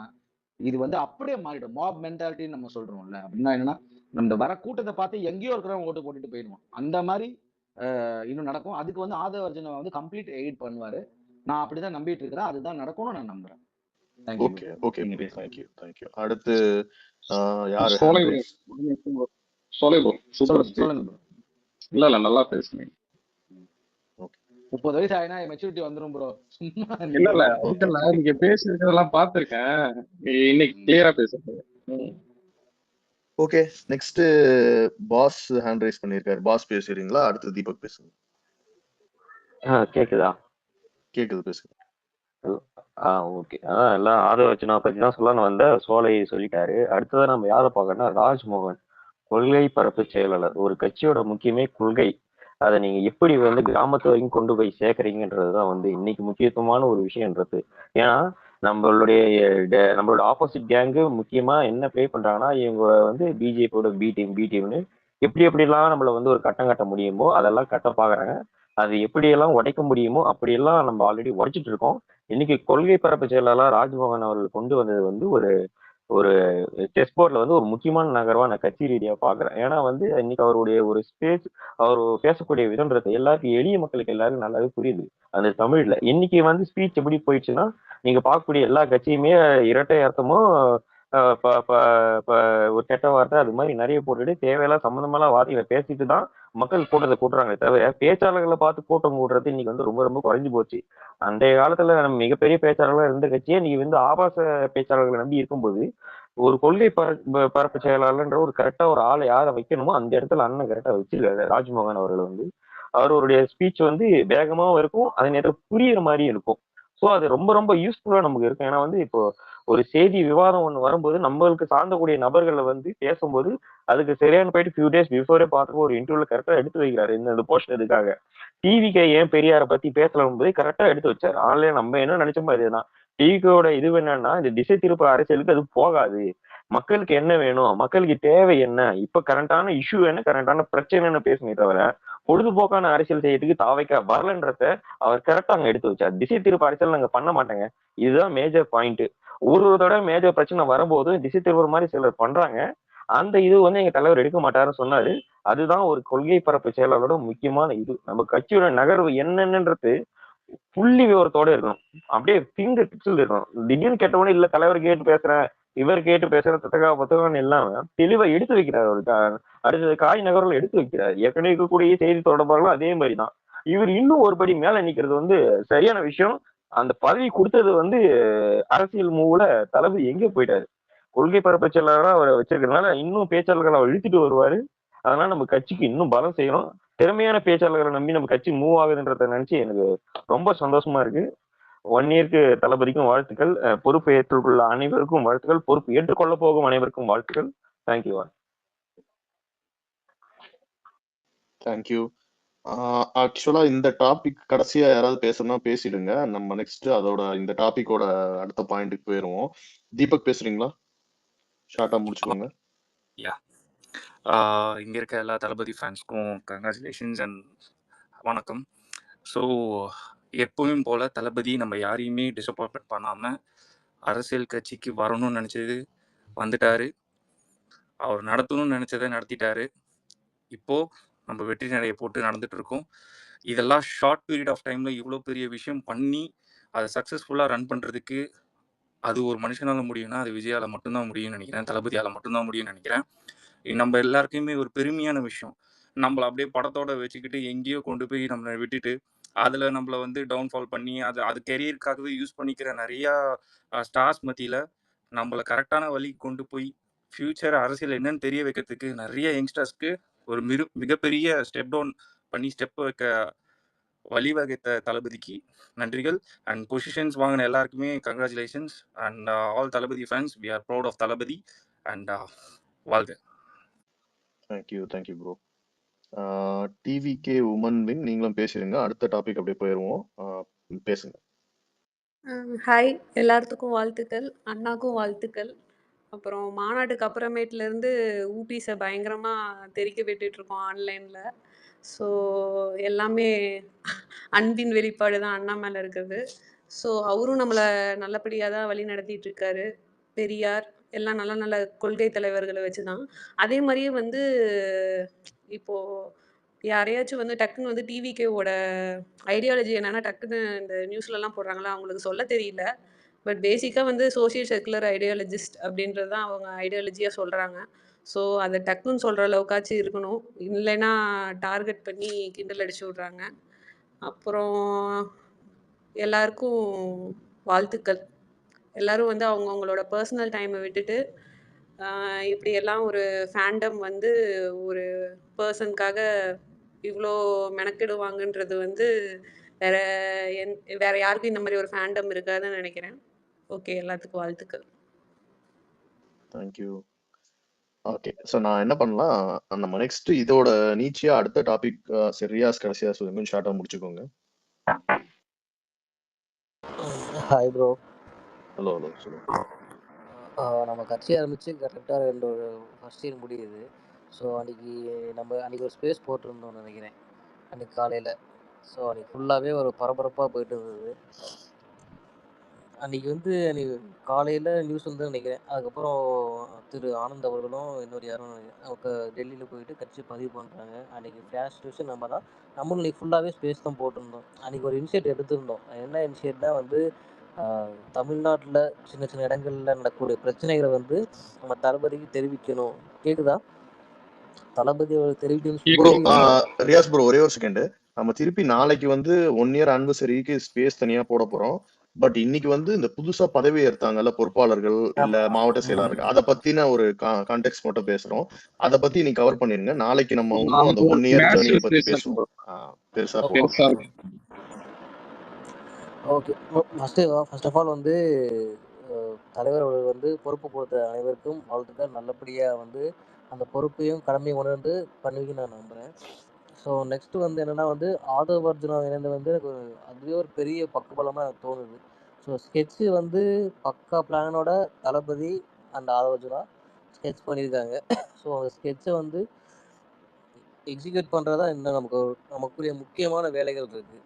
இது வந்து அப்படியே மாறிடும். மாப் மென்டாலிட்டின்னு நம்ம சொல்றோம்ல. அப்படின்னா என்னன்னா நம்ம வர கூட்டத்தை பார்த்து எங்கேயோ இருக்கிறவங்க ஓட்டு போட்டுட்டு போயிடுவோம். அந்த மாதிரி இன்னும் நடக்கும். அதுக்கு வந்து ஆதவ அர்ஜுனா வந்து கம்ப்ளீட் எய்ட் பண்ணுவாரு. நான் அப்படிதான் நம்பிட்டு இருக்கிறேன். அதுதான் நடக்கும்னு நான் நம்புறேன். Thank you okay bro. ஓகே நீங்க ப்ரோ, பேசுங்க. தேங்க்யூ. அடுத்து யாரு சோலை ஹேண்ட் bro. ரைஸ்? சோலை bro. சூப்பர் சொல்லுங்க ப்ரோ. இல்ல நல்லா பேசுனீங்க. ஓகே 30 வயசு ஆயினா மெச்சூரிட்டி வந்துரும் ப்ரோ. சும்மா இல்ல நீங்க இல்ல ஓகே அதுல நீங்க பேசிருக்கிறதெல்லாம் பார்த்திருக்கேன். இன்னைக்கு கிளியரா பேசுறது. Okay. Next boss hand raise பண்ணிருக்காரு. பாஸ் பேசுறீங்களா? அடுத்து தீபக் பேசுங்க. கேக்குதா? கேக்குது, பேசுங்க. ஓகே. எல்லாம் ஆதவ அர்ஜுனா பத்தி தான் சொல்லணும் வந்த சோலை சொல்லிட்டாரு. அடுத்ததான் நம்ம யாரை பார்க்கணும்னா ராஜ்மோகன், கொள்கை பரப்பு செயலாளர். ஒரு கட்சியோட முக்கியமே கொள்கை. அதை நீங்க எப்படி வந்து கிராமத்து வரைக்கும் கொண்டு போய் சேர்க்கறீங்கன்றதுதான் வந்து இன்னைக்கு முக்கியத்துவமான ஒரு விஷயம்ன்றது. ஏன்னா நம்மளோட ஆப்போசிட் கேங்கு முக்கியமா என்ன ப்ளே பண்றாங்கன்னா, இவங்க வந்து பிஜேபியோட பி டீம்னு எப்படிலாம் நம்மள வந்து ஒரு கட்டம் கட்ட முடியுமோ அதெல்லாம் கட்ட பாக்குறாங்க. அது எப்படியெல்லாம் உடைக்க முடியுமோ அப்படியெல்லாம் நம்ம ஆல்ரெடி உடைச்சிட்டு இருக்கோம். இன்னைக்கு கொள்கை பரப்பு செயலாளர் ராஜ்மோகன் அவர்கள் கொண்டு வந்தது வந்து ஒரு ஒரு செஸ் போர்ட்ல வந்து ஒரு முக்கியமான நகர்வா நான் கட்சி ரீதியா பாக்குறேன். ஏன்னா வந்து இன்னைக்கு அவருடைய ஒரு ஸ்பேஸ், அவர் பேசக்கூடிய விதம்ன்றது எல்லாருக்கும், எளிய மக்களுக்கு எல்லாருக்கும் நல்லாவே புரியுது அந்த தமிழ்ல. இன்னைக்கு வந்து ஸ்பீச் எப்படி போயிடுச்சுன்னா, நீங்க பார்க்கக்கூடிய எல்லா கட்சியுமே இரட்டை அர்த்தமும் ஒரு கெட்ட வார்த்தை அது மாதிரி நிறைய போட்டுட்டு தேவையில்லாம் சம்மந்தமெல்லாம் வார்த்தைகளை பேசிட்டு தான் மக்கள் கூட்டத்தை கூட்டுறாங்களே தவிர பேச்சாளர்களை பார்த்து கூட்டம் கூடுறது இன்னைக்கு வந்து ரொம்ப ரொம்ப குறைஞ்சு போச்சு. அன்றைய காலத்துல நம்ம மிகப்பெரிய பேச்சாளர்களா இருந்த கட்சியே நீங்க வந்து ஆபாச பேச்சாளர்களை நம்பி இருக்கும்போது ஒரு கொள்கை பரப்பு செயலாளர்ன்ற ஒரு கரெக்டா ஒரு ஆளை யாரை வைக்கணுமோ அந்த இடத்துல அண்ணன் கரெக்டா வச்சிருக்காரு ராஜ்மோகன் அவர்கள் வந்து. அவருடைய ஸ்பீச் வந்து வேகமாவும் இருக்கும், அதே நேரத்தில் புரியுற மாதிரியும் இருக்கும். ஸோ அது ரொம்ப ரொம்ப யூஸ்ஃபுல்லா நமக்கு இருக்கும். ஏன்னா வந்து இப்போ ஒரு செய்தி விவாதம் ஒண்ணு வரும்போது நம்மளுக்கு சார்ந்தக்கூடிய நபர்களை வந்து பேசும்போது அதுக்கு சரியான போயிட்டு ஃபியூ டேஸ் பிஃபோரே பார்த்து ஒரு இன்டர்வியூல கரெக்டா எடுத்து வைக்கிறாரு இந்த போஸ்ட் இதுக்காக. டிவிக்கு ஏன் பெரியாரை பத்தி பேசலாம் போது கரெக்டா எடுத்து வச்சாரு. ஆன்லைன் நம்ம என்ன நினைச்சோமோ அதுதான். டிவிக்கோட இது என்னன்னா, இந்த திசை திருப்ப அரசியலுக்கு அது போகாது. மக்களுக்கு என்ன வேணும், மக்களுக்கு தேவை என்ன, இப்ப கரண்டான இஷ்யூ என்ன, கரண்டான பிரச்சனை என்ன பேசுமே தவிர பொழுதுபோக்கான அரசியல் செய்யறதுக்கு தாவைக்கா வரலன்றத அவர் கரெக்டா அங்க எடுத்து வச்சார். திசை திருப்ப அரசியல் நாங்க பண்ண மாட்டேங்க, இதுதான் மேஜர் பாயிண்ட். ஒரு தடவை மேஜர் பிரச்சனை வரும்போது திசை திருப்ப மாதிரி சிலர் பண்றாங்க, அந்த இது வந்து எங்க தலைவர் எடுக்க மாட்டாருன்னு சொன்னாரு. அதுதான் ஒரு கொள்கை பரப்பு செயலாளரோட முக்கியமான இது. நம்ம கட்சியோட நகர்வு என்னன்றது புள்ளி விவரத்தோட இருக்கணும். அப்படியே ஃபிங்கர் டிப்ஸ்ல இருக்கணும். திடீர்னு கேட்டவொடனே இல்ல தலைவர் கேட்டு பேசுறேன், இவர் கேட்டு பேசுற தத்தகா புத்தகம் இல்லாம தெளிவா எடுத்து வைக்கிறார். ஒரு அடுத்தது காய் நகரில் எடுத்து வைக்கிறார். ஏற்கனவே இருக்கக்கூடிய செய்தி தொடர்பாளர்களும் அதே மாதிரிதான். இவர் இன்னும் ஒரு படி மேல நிக்கிறது வந்து சரியான விஷயம். அந்த பதவி கொடுத்தது வந்து அரசியல் மூவுல தளபதி எங்க போயிட்டாரு. கொள்கை பரப்பு செயலாளரா அவரை வச்சிருக்கிறதுனால இன்னும் பேச்சாளர்களை அவர் இழுத்துட்டு வருவாரு. அதனால நம்ம கட்சிக்கு இன்னும் பலம் செய்யணும். திறமையான பேச்சாளர்களை நம்பி நம்ம கட்சி மூவ் ஆகுதுன்றத நினைச்சு எனக்கு ரொம்ப சந்தோஷமா இருக்கு. 1 இயருக்கு தளபதிக்கும் வாழ்த்துக்கள். பொறுப்பு ஏற்றுக்கொள்ள அனைவருக்கும் வாழ்த்துக்கள். பொறுப்பு ஏற்றுக்கொள்ள போகும் அனைவருக்கும் வாழ்த்துக்கள். தேங்க்யூ. தேங்க்யூ. ஆக்சுவலா இந்த டாபிக் கடைசியா யாராவது பேசணும்னா பேசிடுங்க. நம்ம நெக்ஸ்ட் அதோட இந்த டாபிக்கோட அடுத்த பாயிண்ட்டுக்கு போயிருவோம். தீபக் பேசுறீங்களா? ஷார்ட்டா முடிச்சுக்கோங்க. யா இங்கே இருக்க எல்லா தளபதி ஃபேன்ஸ்க்கும் கங்க்ராச்சுலேஷன்ஸ் அண்ட் வணக்கம். ஸோ எப்பவும் போல் தளபதி நம்ம யாரையுமே டிசப்பாயின்மெண்ட் பண்ணாமல் அரசியல் கட்சிக்கு வரணும்னு நினச்சது வந்துட்டார். அவர் நடத்தணும்னு நினச்சதை நடத்திட்டாரு. இப்போது நம்ம வெற்றி நடையை போட்டு நடந்துகிட்ருக்கோம். இதெல்லாம் ஷார்ட் பீரியட் ஆஃப் டைமில் இவ்வளோ பெரிய விஷயம் பண்ணி அதை சக்ஸஸ்ஃபுல்லாக ரன் பண்ணுறதுக்கு அது ஒரு மனுஷனால் முடியும்னா அது விஜயால் மட்டும்தான் முடியும்னு நினைக்கிறேன், தளபதியால் மட்டும்தான் முடியும்னு நினைக்கிறேன். நம்ம எல்லாருக்குமே ஒரு பெருமையான விஷயம். நம்மளை அப்படியே படத்தோட வச்சுக்கிட்டு எங்கேயோ கொண்டு போய் நம்மளை விட்டுட்டு அதில் நம்மளை வந்து டவுன்ஃபால் பண்ணி அது கெரியருக்காகவே யூஸ் பண்ணிக்கிற நிறையா ஸ்டார்ஸ் மத்தியில் நம்மளை கரெக்டான வழி கொண்டு போய் ஃப்யூச்சர் அரசியல் என்னன்னு தெரிய வைக்கிறதுக்கு நிறைய யங்ஸ்டர்ஸ்க்கு ஒரு மிகப்பெரிய ஸ்டெப் டவுன் பண்ணி ஸ்டெப் வைக்க வழிவகைத்த தளபதிக்கு நன்றிகள். அண்ட் பொசிஷன்ஸ் வாங்கின எல்லாருக்குமே congratulations. And all Thalapathy fans, we are proud of Thalapathy. And வாழ்க. Thank you bro. TVK women wing நீங்களும் பேசுறீங்க. அடுத்த டாபிக் அப்படியே போயிடுவோம். பேசுங்க. ஹாய், எல்லாத்துக்கும் வாழ்த்துக்கள், அண்ணாக்கும் வாழ்த்துக்கள். அப்புறம் மாநாட்டுக்கு அப்புறமேட்லேருந்து ஊபிஸை பயங்கரமாக தெறிக்க விட்டுட்ருக்கோம் ஆன்லைனில். ஸோ எல்லாமே அன்பின் வெளிப்பாடு தான் அண்ணா மேலே இருக்கிறது. ஸோ அவரும் நம்மளை நல்லபடியாக தான் வழி நடத்திட்டு இருக்காரு. பெரியார் எல்லாம் நல்ல நல்ல கொள்கை தலைவர்களை வச்சு தான். அதே மாதிரியே வந்து இப்போது யாரையாச்சும் வந்து டக்குன்னு வந்து டிவிகேவோட ஐடியாலஜி என்னென்னா டக்குன்னு இந்த நியூஸ்லலாம் போடுறாங்களா, அவங்களுக்கு சொல்ல தெரியல. பட் பேசிக்காக வந்து சோஷியல் செக்குலர் ஐடியாலஜிஸ்ட் அப்படின்றது தான் அவங்க ஐடியாலஜியாக சொல்கிறாங்க. ஸோ அதை டக்குன்னு சொல்கிற அளவுக்காச்சும் இருக்கணும், இல்லைன்னா டார்கெட் பண்ணி கிண்டல் அடிச்சு விட்றாங்க. அப்புறம் எல்லாருக்கும் வாழ்த்துக்கள். எல்லோரும் வந்து அவங்கவுங்களோட பர்சனல் டைமை விட்டுட்டு இப்படியெல்லாம் ஒரு ஃபேண்டம் வந்து ஒரு பர்சனுக்காக இவ்வளோ மெனக்கிடுவாங்கன்றது வந்து வேற யாருக்கும் இந்த மாதிரி ஒரு ஃபேண்டம் இருக்காதுன்னு நினைக்கிறேன். ஓகே, எல்லாத்துக்கும் வாழ்த்துக்கள். தேங்க்யூ. ஓகே, ஸோ நான் என்ன பண்ணலாம், நம்ம நெக்ஸ்ட் இதோட நீச்சியா அடுத்த டாபிக் ரியாஸ் கடைசியா சொல்லுங்க, ஷார்ட்டாக முடிச்சுக்கோங்க. Hi bro. ஹலோ சொல்லுங்க. நம்ம கட்சி ஆரம்பித்து கரெக்டாக ஃபர்ஸ்ட் இயர் முடியுது. ஸோ அன்றைக்கி ஒரு ஸ்பேஸ் போட்டிருந்தோம்னு நினைக்கிறேன் அன்றைக்கி காலையில். ஸோ அன்றைக்கி ஃபுல்லாகவே ஒரு பரபரப்பாக போயிட்டு இருந்தது. அன்றைக்கி காலையில் நியூஸ் வந்து நினைக்கிறேன். அதுக்கப்புறம் திரு ஆனந்த் அவர்களும் இன்னொரு யாரும் அவங்க டெல்லியில் போயிட்டு கட்சி பதிவு பண்ணுறாங்க. அன்றைக்கி ஃப்ளாஷ் நியூஸு நம்ம தான். நம்மளும் இன்றைக்கி ஃபுல்லாகவே ஸ்பேஸ் தான் போட்டிருந்தோம். அன்றைக்கி ஒரு இனிஷியேட் எடுத்திருந்தோம். என்ன இனிஷியேட்னா வந்து தமிழ்நாட்டில் சின்ன சின்ன இடங்களில் நடக்கக்கூடிய பிரச்சனைகளை வந்து நம்ம தளபதிக்கு தெரிவிக்கணும். கேட்குதா? தளபதி தெரிவிக்கணும். ரியாஸ் ப்ரோ, ஒரே ஒரு செகண்ட். நம்ம திருப்பி நாளைக்கு வந்து 1 இயர் ஆனிவர்சரிக்கு ஸ்பேஸ் தனியா போட போறோம். பட் இன்னைக்கு வந்து இந்த புதுசா பதவி ஏற்றாங்கல்ல பொறுப்பாளர்கள் இல்ல மாவட்ட செயலாளர்கள், அதை பத்தின ஒரு கான்டெக்ட் மட்டும் பேசுறோம். அதை பத்தி நீ கவர் பண்ணிருங்க. நாளைக்கு நம்ம அந்த 1 இயர் ஜர்னியை பத்தி பேசுவோம். பெருசா போகும். ஓகே, ஃபர்ஸ்ட் ஆஃப் ஆல் வந்து தலைவர் அவர்கள் வந்து பொறுப்பு கொடுத்த அனைவருக்கும் வாழ்த்துக்கள். நல்லபடியாக வந்து அந்த பொறுப்பையும் கடமையும் உணர்ந்து பண்ணுவீங்கன்னு நான் நம்புகிறேன். ஸோ நெக்ஸ்ட்டு வந்து என்னென்னா வந்து ஆதவ் அர்ஜுனா இணைந்து வந்து எனக்கு அதுவே ஒரு பெரிய பக்கபலமாக எனக்கு தோணுது. ஸோ ஸ்கெட்சு வந்து பக்கா பிளானோட தளபதி அண்ட் ஆதவ் அர்ஜுனா ஸ்கெட்ச் பண்ணியிருக்காங்க. ஸோ அந்த ஸ்கெட்சை வந்து எக்ஸிக்யூட் பண்ணுறதா இன்னும் நமக்குரிய முக்கியமான வேலைகள் இருக்குது.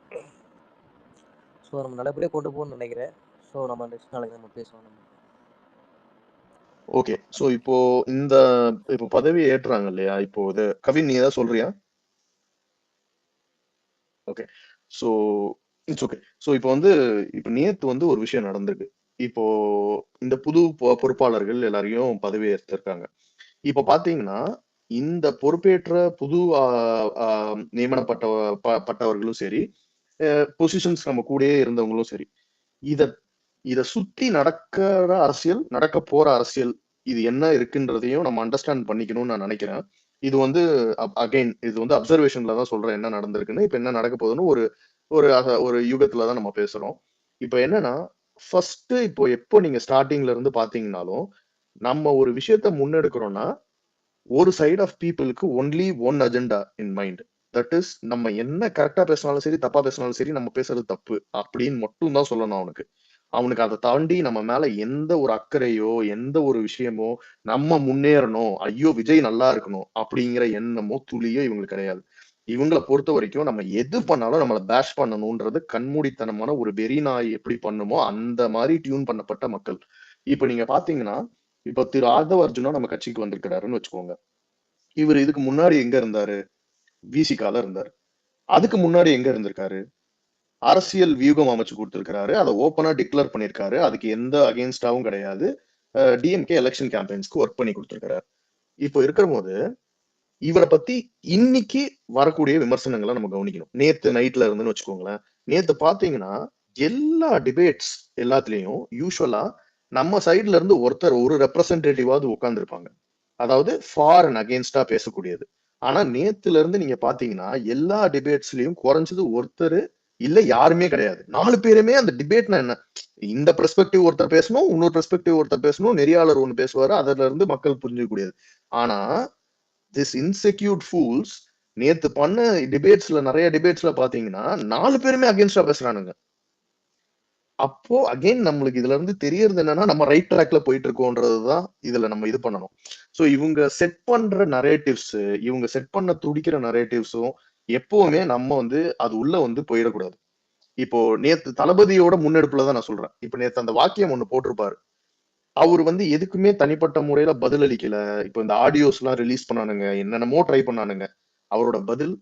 ஸோ நம்ம நல்லபடியாக கொண்டு போகணும்னு நினைக்கிறேன். ஸோ நம்ம நெக்ஸ்ட் நாளைக்கு நம்ம பேசுவோம். ஓகே, ஸோ இப்போ பதவி ஏற்றுறாங்க இல்லையா, இப்போ இது கவின் நீ ஏதாவது சொல்றியா? Okay, so it's okay. So இப்போ நேத்து வந்து ஒரு விஷயம் நடந்திருக்கு. இப்போ இந்த புது பொறுப்பாளர்கள் எல்லாரையும் பதவி ஏற்றிருக்காங்க. இப்போ பாத்தீங்கன்னா இந்த பொறுப்பேற்ற புது நியமனப்பட்டவர்களும் சரி, பொசிஷன்ஸ் நம்ம கூடயே இருந்தவங்களும் சரி, இத சுத்தி நடக்கிற அரசியல், நடக்க போற அரசியல், இது என்ன இருக்குன்றதையும் நம்ம அண்டர்ஸ்டாண்ட் பண்ணிக்கணும்னு நான் நினைக்கிறேன். இது வந்து அகைன் இது வந்து அப்சர்வேஷன்ல தான் சொல்றேன் என்ன நடந்திருக்குன்னு. இப்ப என்ன நடக்க போகுதுன்னு ஒரு யுகத்துலதான் நம்ம பேசுறோம். இப்ப என்னன்னா ஃபர்ஸ்ட் எப்போ நீங்க ஸ்டார்டிங்ல இருந்து பாத்தீங்கன்னாலும் நம்ம ஒரு விஷயத்த முன்னெடுக்கிறோம்னா ஒரு சைட் ஆஃப் பீப்புளுக்கு only one agenda in mind. That is நம்ம என்ன கரெக்டா பேசினாலும் சரி தப்பா பேசினாலும் சரி நம்ம பேசுறது தப்பு அப்படின்னு மட்டும் தான் சொல்லணும் அவனுக்கு அதை தாண்டி நம்ம மேல எந்த ஒரு அக்கறையோ எந்த ஒரு விஷயமோ நம்ம முன்னேறணும், ஐயோ விஜய் நல்லா இருக்கணும் அப்படிங்கிற எண்ணமோ துளியோ இவங்களுக்கு கிடையாது. இவங்களை பொறுத்த வரைக்கும் நம்ம எது பண்ணாலும் நம்மளை பேஷ் பண்ணணும்ன்றது கண்மூடித்தனமான ஒரு வெறி நாய் எப்படி பண்ணுமோ அந்த மாதிரி டியூன் பண்ணப்பட்ட மக்கள். இப்ப நீங்க பாத்தீங்கன்னா இப்ப திரு ஆதவ் அர்ஜுனா நம்ம கட்சிக்கு வந்திருக்கிறாருன்னு வச்சுக்கோங்க. இவர் இதுக்கு முன்னாடி எங்க இருந்தாரு? விசிகால இருந்தாரு. அதுக்கு முன்னாடி எங்க இருந்திருக்காரு? அரசியல் வியூகம் அமைச்சு கொடுத்திருக்காரு. அதை ஓப்பனா டிக்ளேர் பண்ணிருக்காரு. அதுக்கு எந்த அகேன்ஸ்டாவும் கிடையாது. டிஎம்கே எலெக்ஷன் கேம்பெயின்ஸ்க்கு ஒர்க் பண்ணி கொடுத்திருக்காரு. இப்போ இருக்கிற போது இவரை பத்தி இன்னைக்கு வரக்கூடிய விமர்சனங்களை நம்ம கவனிக்கணும். நேத்து நைட்ல இருந்துன்னு வச்சுக்கோங்களேன். நேத்து பாத்தீங்கன்னா எல்லா டிபேட்ஸ் எல்லாத்துலயும் யூஸ்வலா நம்ம சைட்ல இருந்து ஒருத்தர் ஒரு ரெப்ரசன்டேட்டிவாவது உட்கார்ந்துருப்பாங்க. அதாவது ஃபார் அண்ட் அகேன்ஸ்டா பேசக்கூடியது. ஆனா நேத்துல இருந்து நீங்க பாத்தீங்கன்னா எல்லா டிபேட்ஸ்லயும் குறைஞ்சது ஒருத்தர் இல்ல யாருமே கிடையாது. 4 பேருமே அந்த டிபேட்னா என்ன, இந்த பெர்ஸ்பெக்டிவ் ஒருத்தர் பேசணும், இன்னொரு பெர்ஸ்பெக்டிவ் ஒருத்தர் பேசணும், நெறியாளர் ஒண்ணு பேசுவாரு, அதுல இருந்து மக்கள் புரிஞ்சுக்கூடியது. ஆனா திஸ் இன்செக்யூர்ட் ஃபூல்ஸ் நேத்து பண்ண டிபேட்ஸ்ல நிறைய டிபேட்ஸ்ல பாத்தீங்கன்னா 4 பேருமே அகேன்ஸ்டா பேசுறானுங்க. அப்போ அகைன் நம்மளுக்கு இதுல இருந்து தெரியறது என்னன்னா நம்ம ரைட் ட்ராக்ல போயிட்டு இருக்கோன்றதுதான் இதுல நம்ம இது பண்ணணும். சோ இவங்க செட் பண்ற நரேட்டிவ்ஸ், இவங்க செட் பண்ண துடிக்கிற நரேட்டிவ்ஸும் எப்பவுமே நம்ம வந்து அது உள்ள வந்து போயிடக்கூடாது. இப்போ நேத்து தளபதியோட முன்னெடுப்புல தான் நான் சொல்றேன். இப்ப நேத்து அந்த வாக்கியம் ஒண்ணு போட்டிருப்பாரு. அவர் வந்து எதுக்குமே தனிப்பட்ட முறையில பதில் அளிக்கல. இப்போ இந்த ஆடியோஸ் எல்லாம் ரிலீஸ் பண்ணானுங்க, என்னென்னமோ ட்ரை பண்ணானுங்க. அவரோட பதில்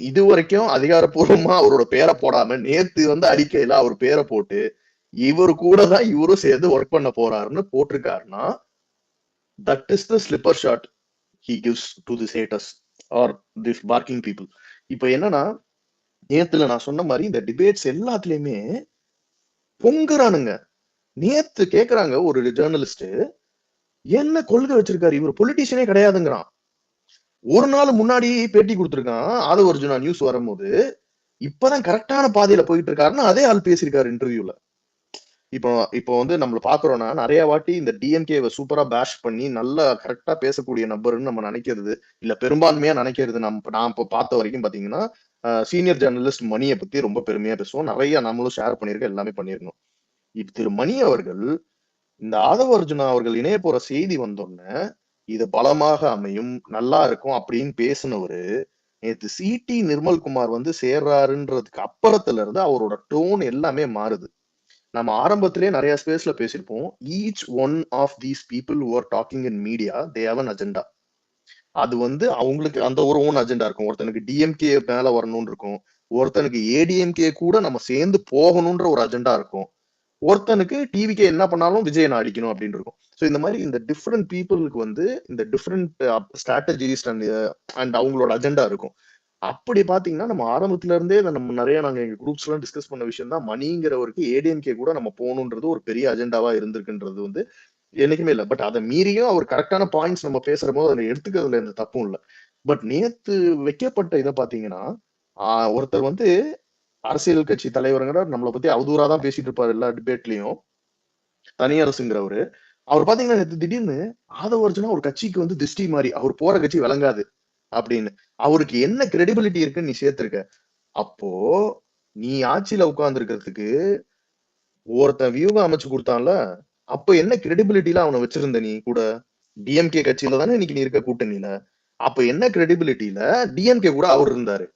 இது வரைக்கும் அதிகாரப்பூர்வமா அவரோட பேரை போடாம நேத்து வந்து அறிக்கையில அவர் பேரை போட்டு இவரு கூட தான் இவரும் சேர்ந்து ஒர்க் பண்ண போறாருன்னு போட்டிருக்காருன்னா that is the slipper shot he gives to this haters are this barking people. இப்ப என்னன்னா நேத்துல நான் சொன்ன மாதிரி இந்த டிபேட்ஸ் எல்லாத்துலயுமே பொங்குறானுங்க. நேத்து கேக்குறாங்க ஒரு ஜேர்னலிஸ்ட், என்ன கொள்கை வச்சிருக்காரு இவர், பொலிட்டிஷியனே கிடையாதுங்கிறான். ஒரு நாள் முன்னாடி பேட்டி கொடுத்திருக்கான் ஆதவ அர்ஜுனா நியூஸ் வரும்போது, இப்பதான் கரெக்டான பாதையில போயிட்டு இருக்காருன்னு அதே ஆள் பேசியிருக்காரு இன்டர்வியூல. இப்போ வந்து நம்மள பாக்குறோம்னா நிறைய வாட்டி இந்த டிஎம்கேவை சூப்பரா பேஷ் பண்ணி நல்லா கரெக்டா பேசக்கூடிய நபர்னு நம்ம நினைக்கிறது இல்ல, பெரும்பான்மையா நினைக்கிறது நான் இப்போ பார்த்த வரைக்கும் பாத்தீங்கன்னா சீனியர் ஜேர்னலிஸ்ட் மணியை பத்தி ரொம்ப பெருமையா பேசுவோம். நிறைய நம்மளும் ஷேர் பண்ணியிருக்கோம், எல்லாமே பண்ணிருக்கோம். இப்ப திரு மணி அவர்கள் இந்த ஆதவ அர்ஜுனா அவர்கள் இணைய போற செய்தி வந்தோடனே இது பலமாக அமையும், நல்லா இருக்கும் அப்படின்னு பேசினவரு நேத்து சிடி நிர்மல்குமார் வந்து சேர்றாருன்றதுக்கு அப்புறத்துல இருந்து அவரோட டோன் எல்லாமே மாறுது. நம்ம ஆரம்பத்திலே நிறைய ஸ்பேஸ்ல பேசியிருப்போம். Each one of these people who are talking in media they have an agenda. அது வந்து அவங்களுக்கு அந்த ஒரு ஓன் அஜெண்டா இருக்கும். ஒருத்தனுக்கு டிஎம்கே மேல வரணும்னு இருக்கும், ஒருத்தனுக்கு ஏடிஎம்கே கூட நம்ம சேர்ந்து போகணும்ன்ற ஒரு அஜெண்டா இருக்கும், ஒருத்தனுக்கு டிவிக்கே என்ன பண்ணாலும் விஜயனை அடிக்கணும் அப்படின்னு இருக்கும். ஸோ இந்த மாதிரி இந்த டிஃப்ரெண்ட் பீப்புளுக்கு வந்து இந்த டிஃப்ரெண்ட் ஸ்ட்ராட்டஜிஸ் அண்ட் அவங்களோட அஜெண்டா இருக்கும். அப்படி பாத்தீங்கன்னா நம்ம ஆரம்பத்துல இருந்தே நம்ம நிறைய நாங்க எங்க குரூப்ஸ் எல்லாம் டிஸ்கஸ் பண்ண விஷயம் தான், மணிங்கிறவருக்கு ஏடிஎம்கே கூட நம்ம போகணுன்றது ஒரு பெரிய அஜெண்டாவா இருந்திருக்குன்றது வந்து என்னைக்குமே இல்லை. பட் அதை மீறியும் அவர் கரெக்டான பாயிண்ட்ஸ் நம்ம பேசுற போது அதை எடுத்துக்கிறதுல எந்த தப்பும் இல்லை. பட் நேத்து வைக்கப்பட்ட இதை பாத்தீங்கன்னா ஒருத்தர் வந்து அரசியல் கட்சி தலைவருங்கிற நம்மளை பத்தி அவதூறா தான் பேசிட்டு இருப்பாரு எல்லா டிபேட்லயும், தனியரசுங்கிறவரு. அவர் பாத்தீங்கன்னா நேத்து திடீர்னு ஆதவ அர்ஜுனா ஒரு கட்சிக்கு வந்து திருஷ்டி மாதிரி, அவர் போற கட்சி விளங்காது அப்படின்னு. அவருக்கு என்ன கிரெடிபிலிட்டி இருக்குன்னு நீ சேர்த்திருக்க? அப்போ நீ ஆட்சியில உட்கார்ந்து இருக்கிறதுக்கு ஒருத்தன் வியூகம் அமைச்சு கொடுத்தான்ல, அப்ப என்ன கிரெடிபிலிட்டில அவனை வச்சிருந்த நீ கூட? டிஎம்கே கட்சியில தானே இன்னைக்கு நீ இருக்க கூட்டணியில, அப்ப என்ன கிரெடிபிலிட்டியில டிஎம்கே கூட அவர் இருந்தாரு?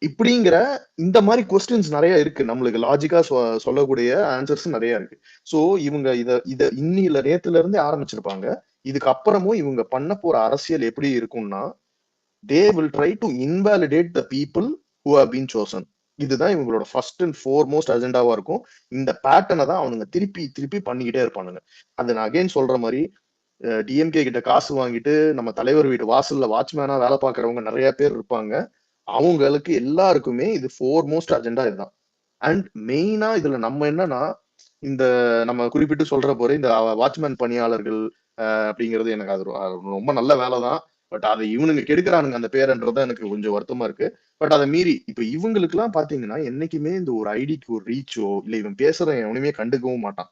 இப்படிங்கிற இந்த மாதிரி கொஸ்டின்ஸ் நிறைய இருக்கு, நம்மளுக்கு லாஜிக்கா சொல்லக்கூடிய ஆன்சர்ஸ் நிறைய இருக்கு. சோ இவங்க இத இன்னில நேத்துல இருந்தே ஆரம்பிச்சிருப்பாங்க. இதுக்கு அப்புறமும் இவங்க பண்ண போற அரசியல் எப்படி இருக்கும்னா, they will try to invalidate the people who have been chosen. இதுதான் இவங்களோட ஃபர்ஸ்ட் அண்ட் ஃபோர்மோஸ்ட் அஜெண்டாவா இருக்கும். இந்த பேட்டர்னை தான் அவனுங்க திருப்பி திருப்பி பண்ணிக்கிட்டே இருப்பானுங்க. அது நான் அகைன் சொல்ற மாதிரி டிஎம்கே கிட்ட காசு வாங்கிட்டு நம்ம தலைவர் வீட்டு வாசல்ல வாட்ச்மேனா வேலை பார்க்கறவங்க நிறைய பேர் இருப்பாங்க. அவங்களுக்கு எல்லாருக்குமே இது ஃபோர்மோஸ்ட் அஜெண்டா இதுதான். அண்ட் மெயினா இதுல நம்ம என்னன்னா, இந்த நம்ம குறிப்பிட்டு சொல்ற போற இந்த வாட்ச்மேன் பணியாளர்கள் அப்படிங்கிறது எனக்கு அது ரொம்ப நல்ல வேலை தான். பட் அதை இவனுங்க கெடுக்கிறானுங்க அந்த பேருன்றது எனக்கு கொஞ்சம் வருத்தமா இருக்கு. பட் அதை மீறி இப்ப இவங்களுக்கு எல்லாம் பாத்தீங்கன்னா என்னைக்குமே இந்த ஒரு ஐடிக்கு ஒரு ரீச்சோ இல்ல இவன் பேசுற எவனுமே கண்டுக்கவும் மாட்டான்.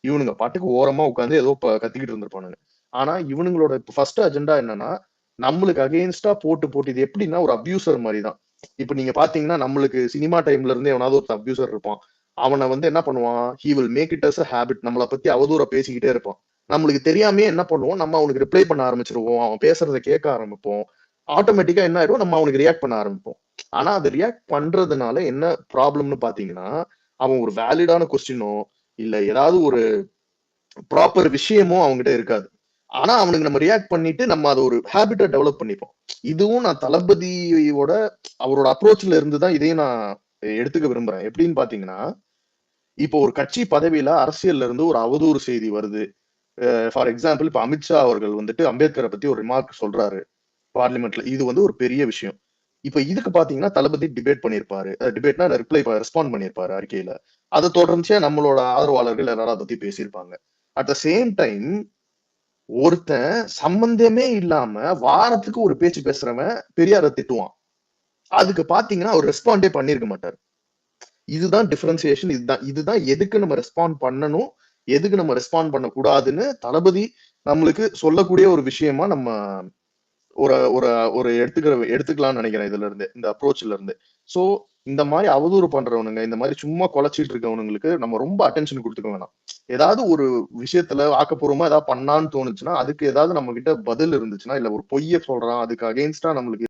இவனுங்க பாட்டுக்கு ஓரமா உட்காந்து ஏதோ கத்திக்கிட்டு இருந்திருப்பானுங்க. ஆனா இவனுங்களோட ஃபர்ஸ்ட் அஜெண்டா என்னன்னா, நம்மளுக்கு அகெயின்ஸ்டா போட்டு இது எப்படின்னா ஒரு அபியூசர் மாதிரி தான். இப்ப நீங்க பாத்தீங்கன்னா நம்மளுக்கு சினிமா டைம்ல இருந்து எவனாவது ஒரு அபியூசர் இருப்பான். அவனை வந்து என்ன பண்ணுவான், he will make it as a habit, நம்மளை பத்தி அவதூற பேசிக்கிட்டே இருப்பான். நம்மளுக்கு தெரியாமே என்ன பண்ணுவோம், நம்ம அவனுக்கு ரிப்ளை பண்ண ஆரம்பிச்சிருவோம், அவன் பேசுறதை கேட்க ஆரம்பிப்போம். ஆட்டோமேட்டிக்கா என்ன ஆயிடும், நம்ம அவனுக்கு ரியாக்ட் பண்ண ஆரம்பிப்போம். ஆனா அது ரியாக்ட் பண்றதுனால என்ன ப்ராப்ளம்னு பாத்தீங்கன்னா, அவன் ஒரு வேலிடான கொஸ்டினோ இல்ல ஏதாவது ஒரு ப்ராப்பர் விஷயமோ அவங்ககிட்ட இருக்காது. ஆனா அவனுக்கு நம்ம ரியாக்ட் பண்ணிட்டு நம்ம அதை ஒரு ஹேபிட்டை டெவலப் பண்ணிப்போம். இதுவும் நான் தளபதியோட அவரோட அப்ரோச்ல இருந்துதான் இதையும் நான் எடுத்துக்க விரும்புறேன். எப்படின்னு பாத்தீங்கன்னா, இப்போ ஒரு கட்சி பதவியில அரசியல்ல இருந்து ஒரு அவதூறு செய்தி வருது. ஃபார் எக்ஸாம்பிள் இப்ப அமித்ஷா அவர்கள் வந்துட்டு அம்பேத்கரை பத்தி ஒரு ரிமார்க் சொல்றாரு. பார்லிமெண்ட்ல. இது வந்து ஒரு பெரிய விஷயம். இப்ப இதுக்கு பாத்தீங்கன்னா தளபதி டிபேட் பண்ணியிருப்பாரு. டிபேட்னா ரெஸ்பாண்ட் பண்ணியிருப்பாரு அறிக்கையில. அதை தொடர்ச்சியா நம்மளோட ஆதரவாளர்கள் எல்லாரும் அதை பத்தி பேசியிருப்பாங்க. அட் த சேம் டைம் ஒருத்தன் சம்பந்தமே இல்லாம வாரத்துக்கு ஒரு பேச்சு பேசுறவன் பெரியாரை திட்டுவான். அதுக்கு பாத்தீங்கன்னா அவர் ரெஸ்பாண்டே பண்ணிருக்க மாட்டார். இதுதான் டிஃபரன்சியேஷன். இதுதான் எதுக்கு நம்ம ரெஸ்பாண்ட் பண்ணணும், எதுக்கு நம்ம ரெஸ்பாண்ட் பண்ணக்கூடாதுன்னு தளபதி நம்மளுக்கு சொல்லக்கூடிய ஒரு விஷயமா நம்ம ஒரு ஒரு ஒரு எடுத்துக்கலாம்னு நினைக்கிறேன் இதுல இருந்து, இந்த அப்ரோச்ல இருந்து. சோ இந்த மாதிரி அவதூறு பண்றவனுங்க, இந்த மாதிரி சும்மா குலைச்சிட்டு இருக்கவனுங்களுக்கு நம்ம ரொம்ப அட்டென்ஷன் கொடுத்துக்க வேணாம். ஏதாவது ஒரு விஷயத்துல ஆக்கப்பூர்வமா ஏதாவது பண்ணான்னு தோணுச்சுன்னா, அதுக்கு ஏதாவது நம்ம கிட்ட பதில் இருந்துச்சுன்னா, இல்ல ஒரு பொய்ய சொல்றான் அதுக்கு அகெயின்ஸ்டா நம்மளுக்கு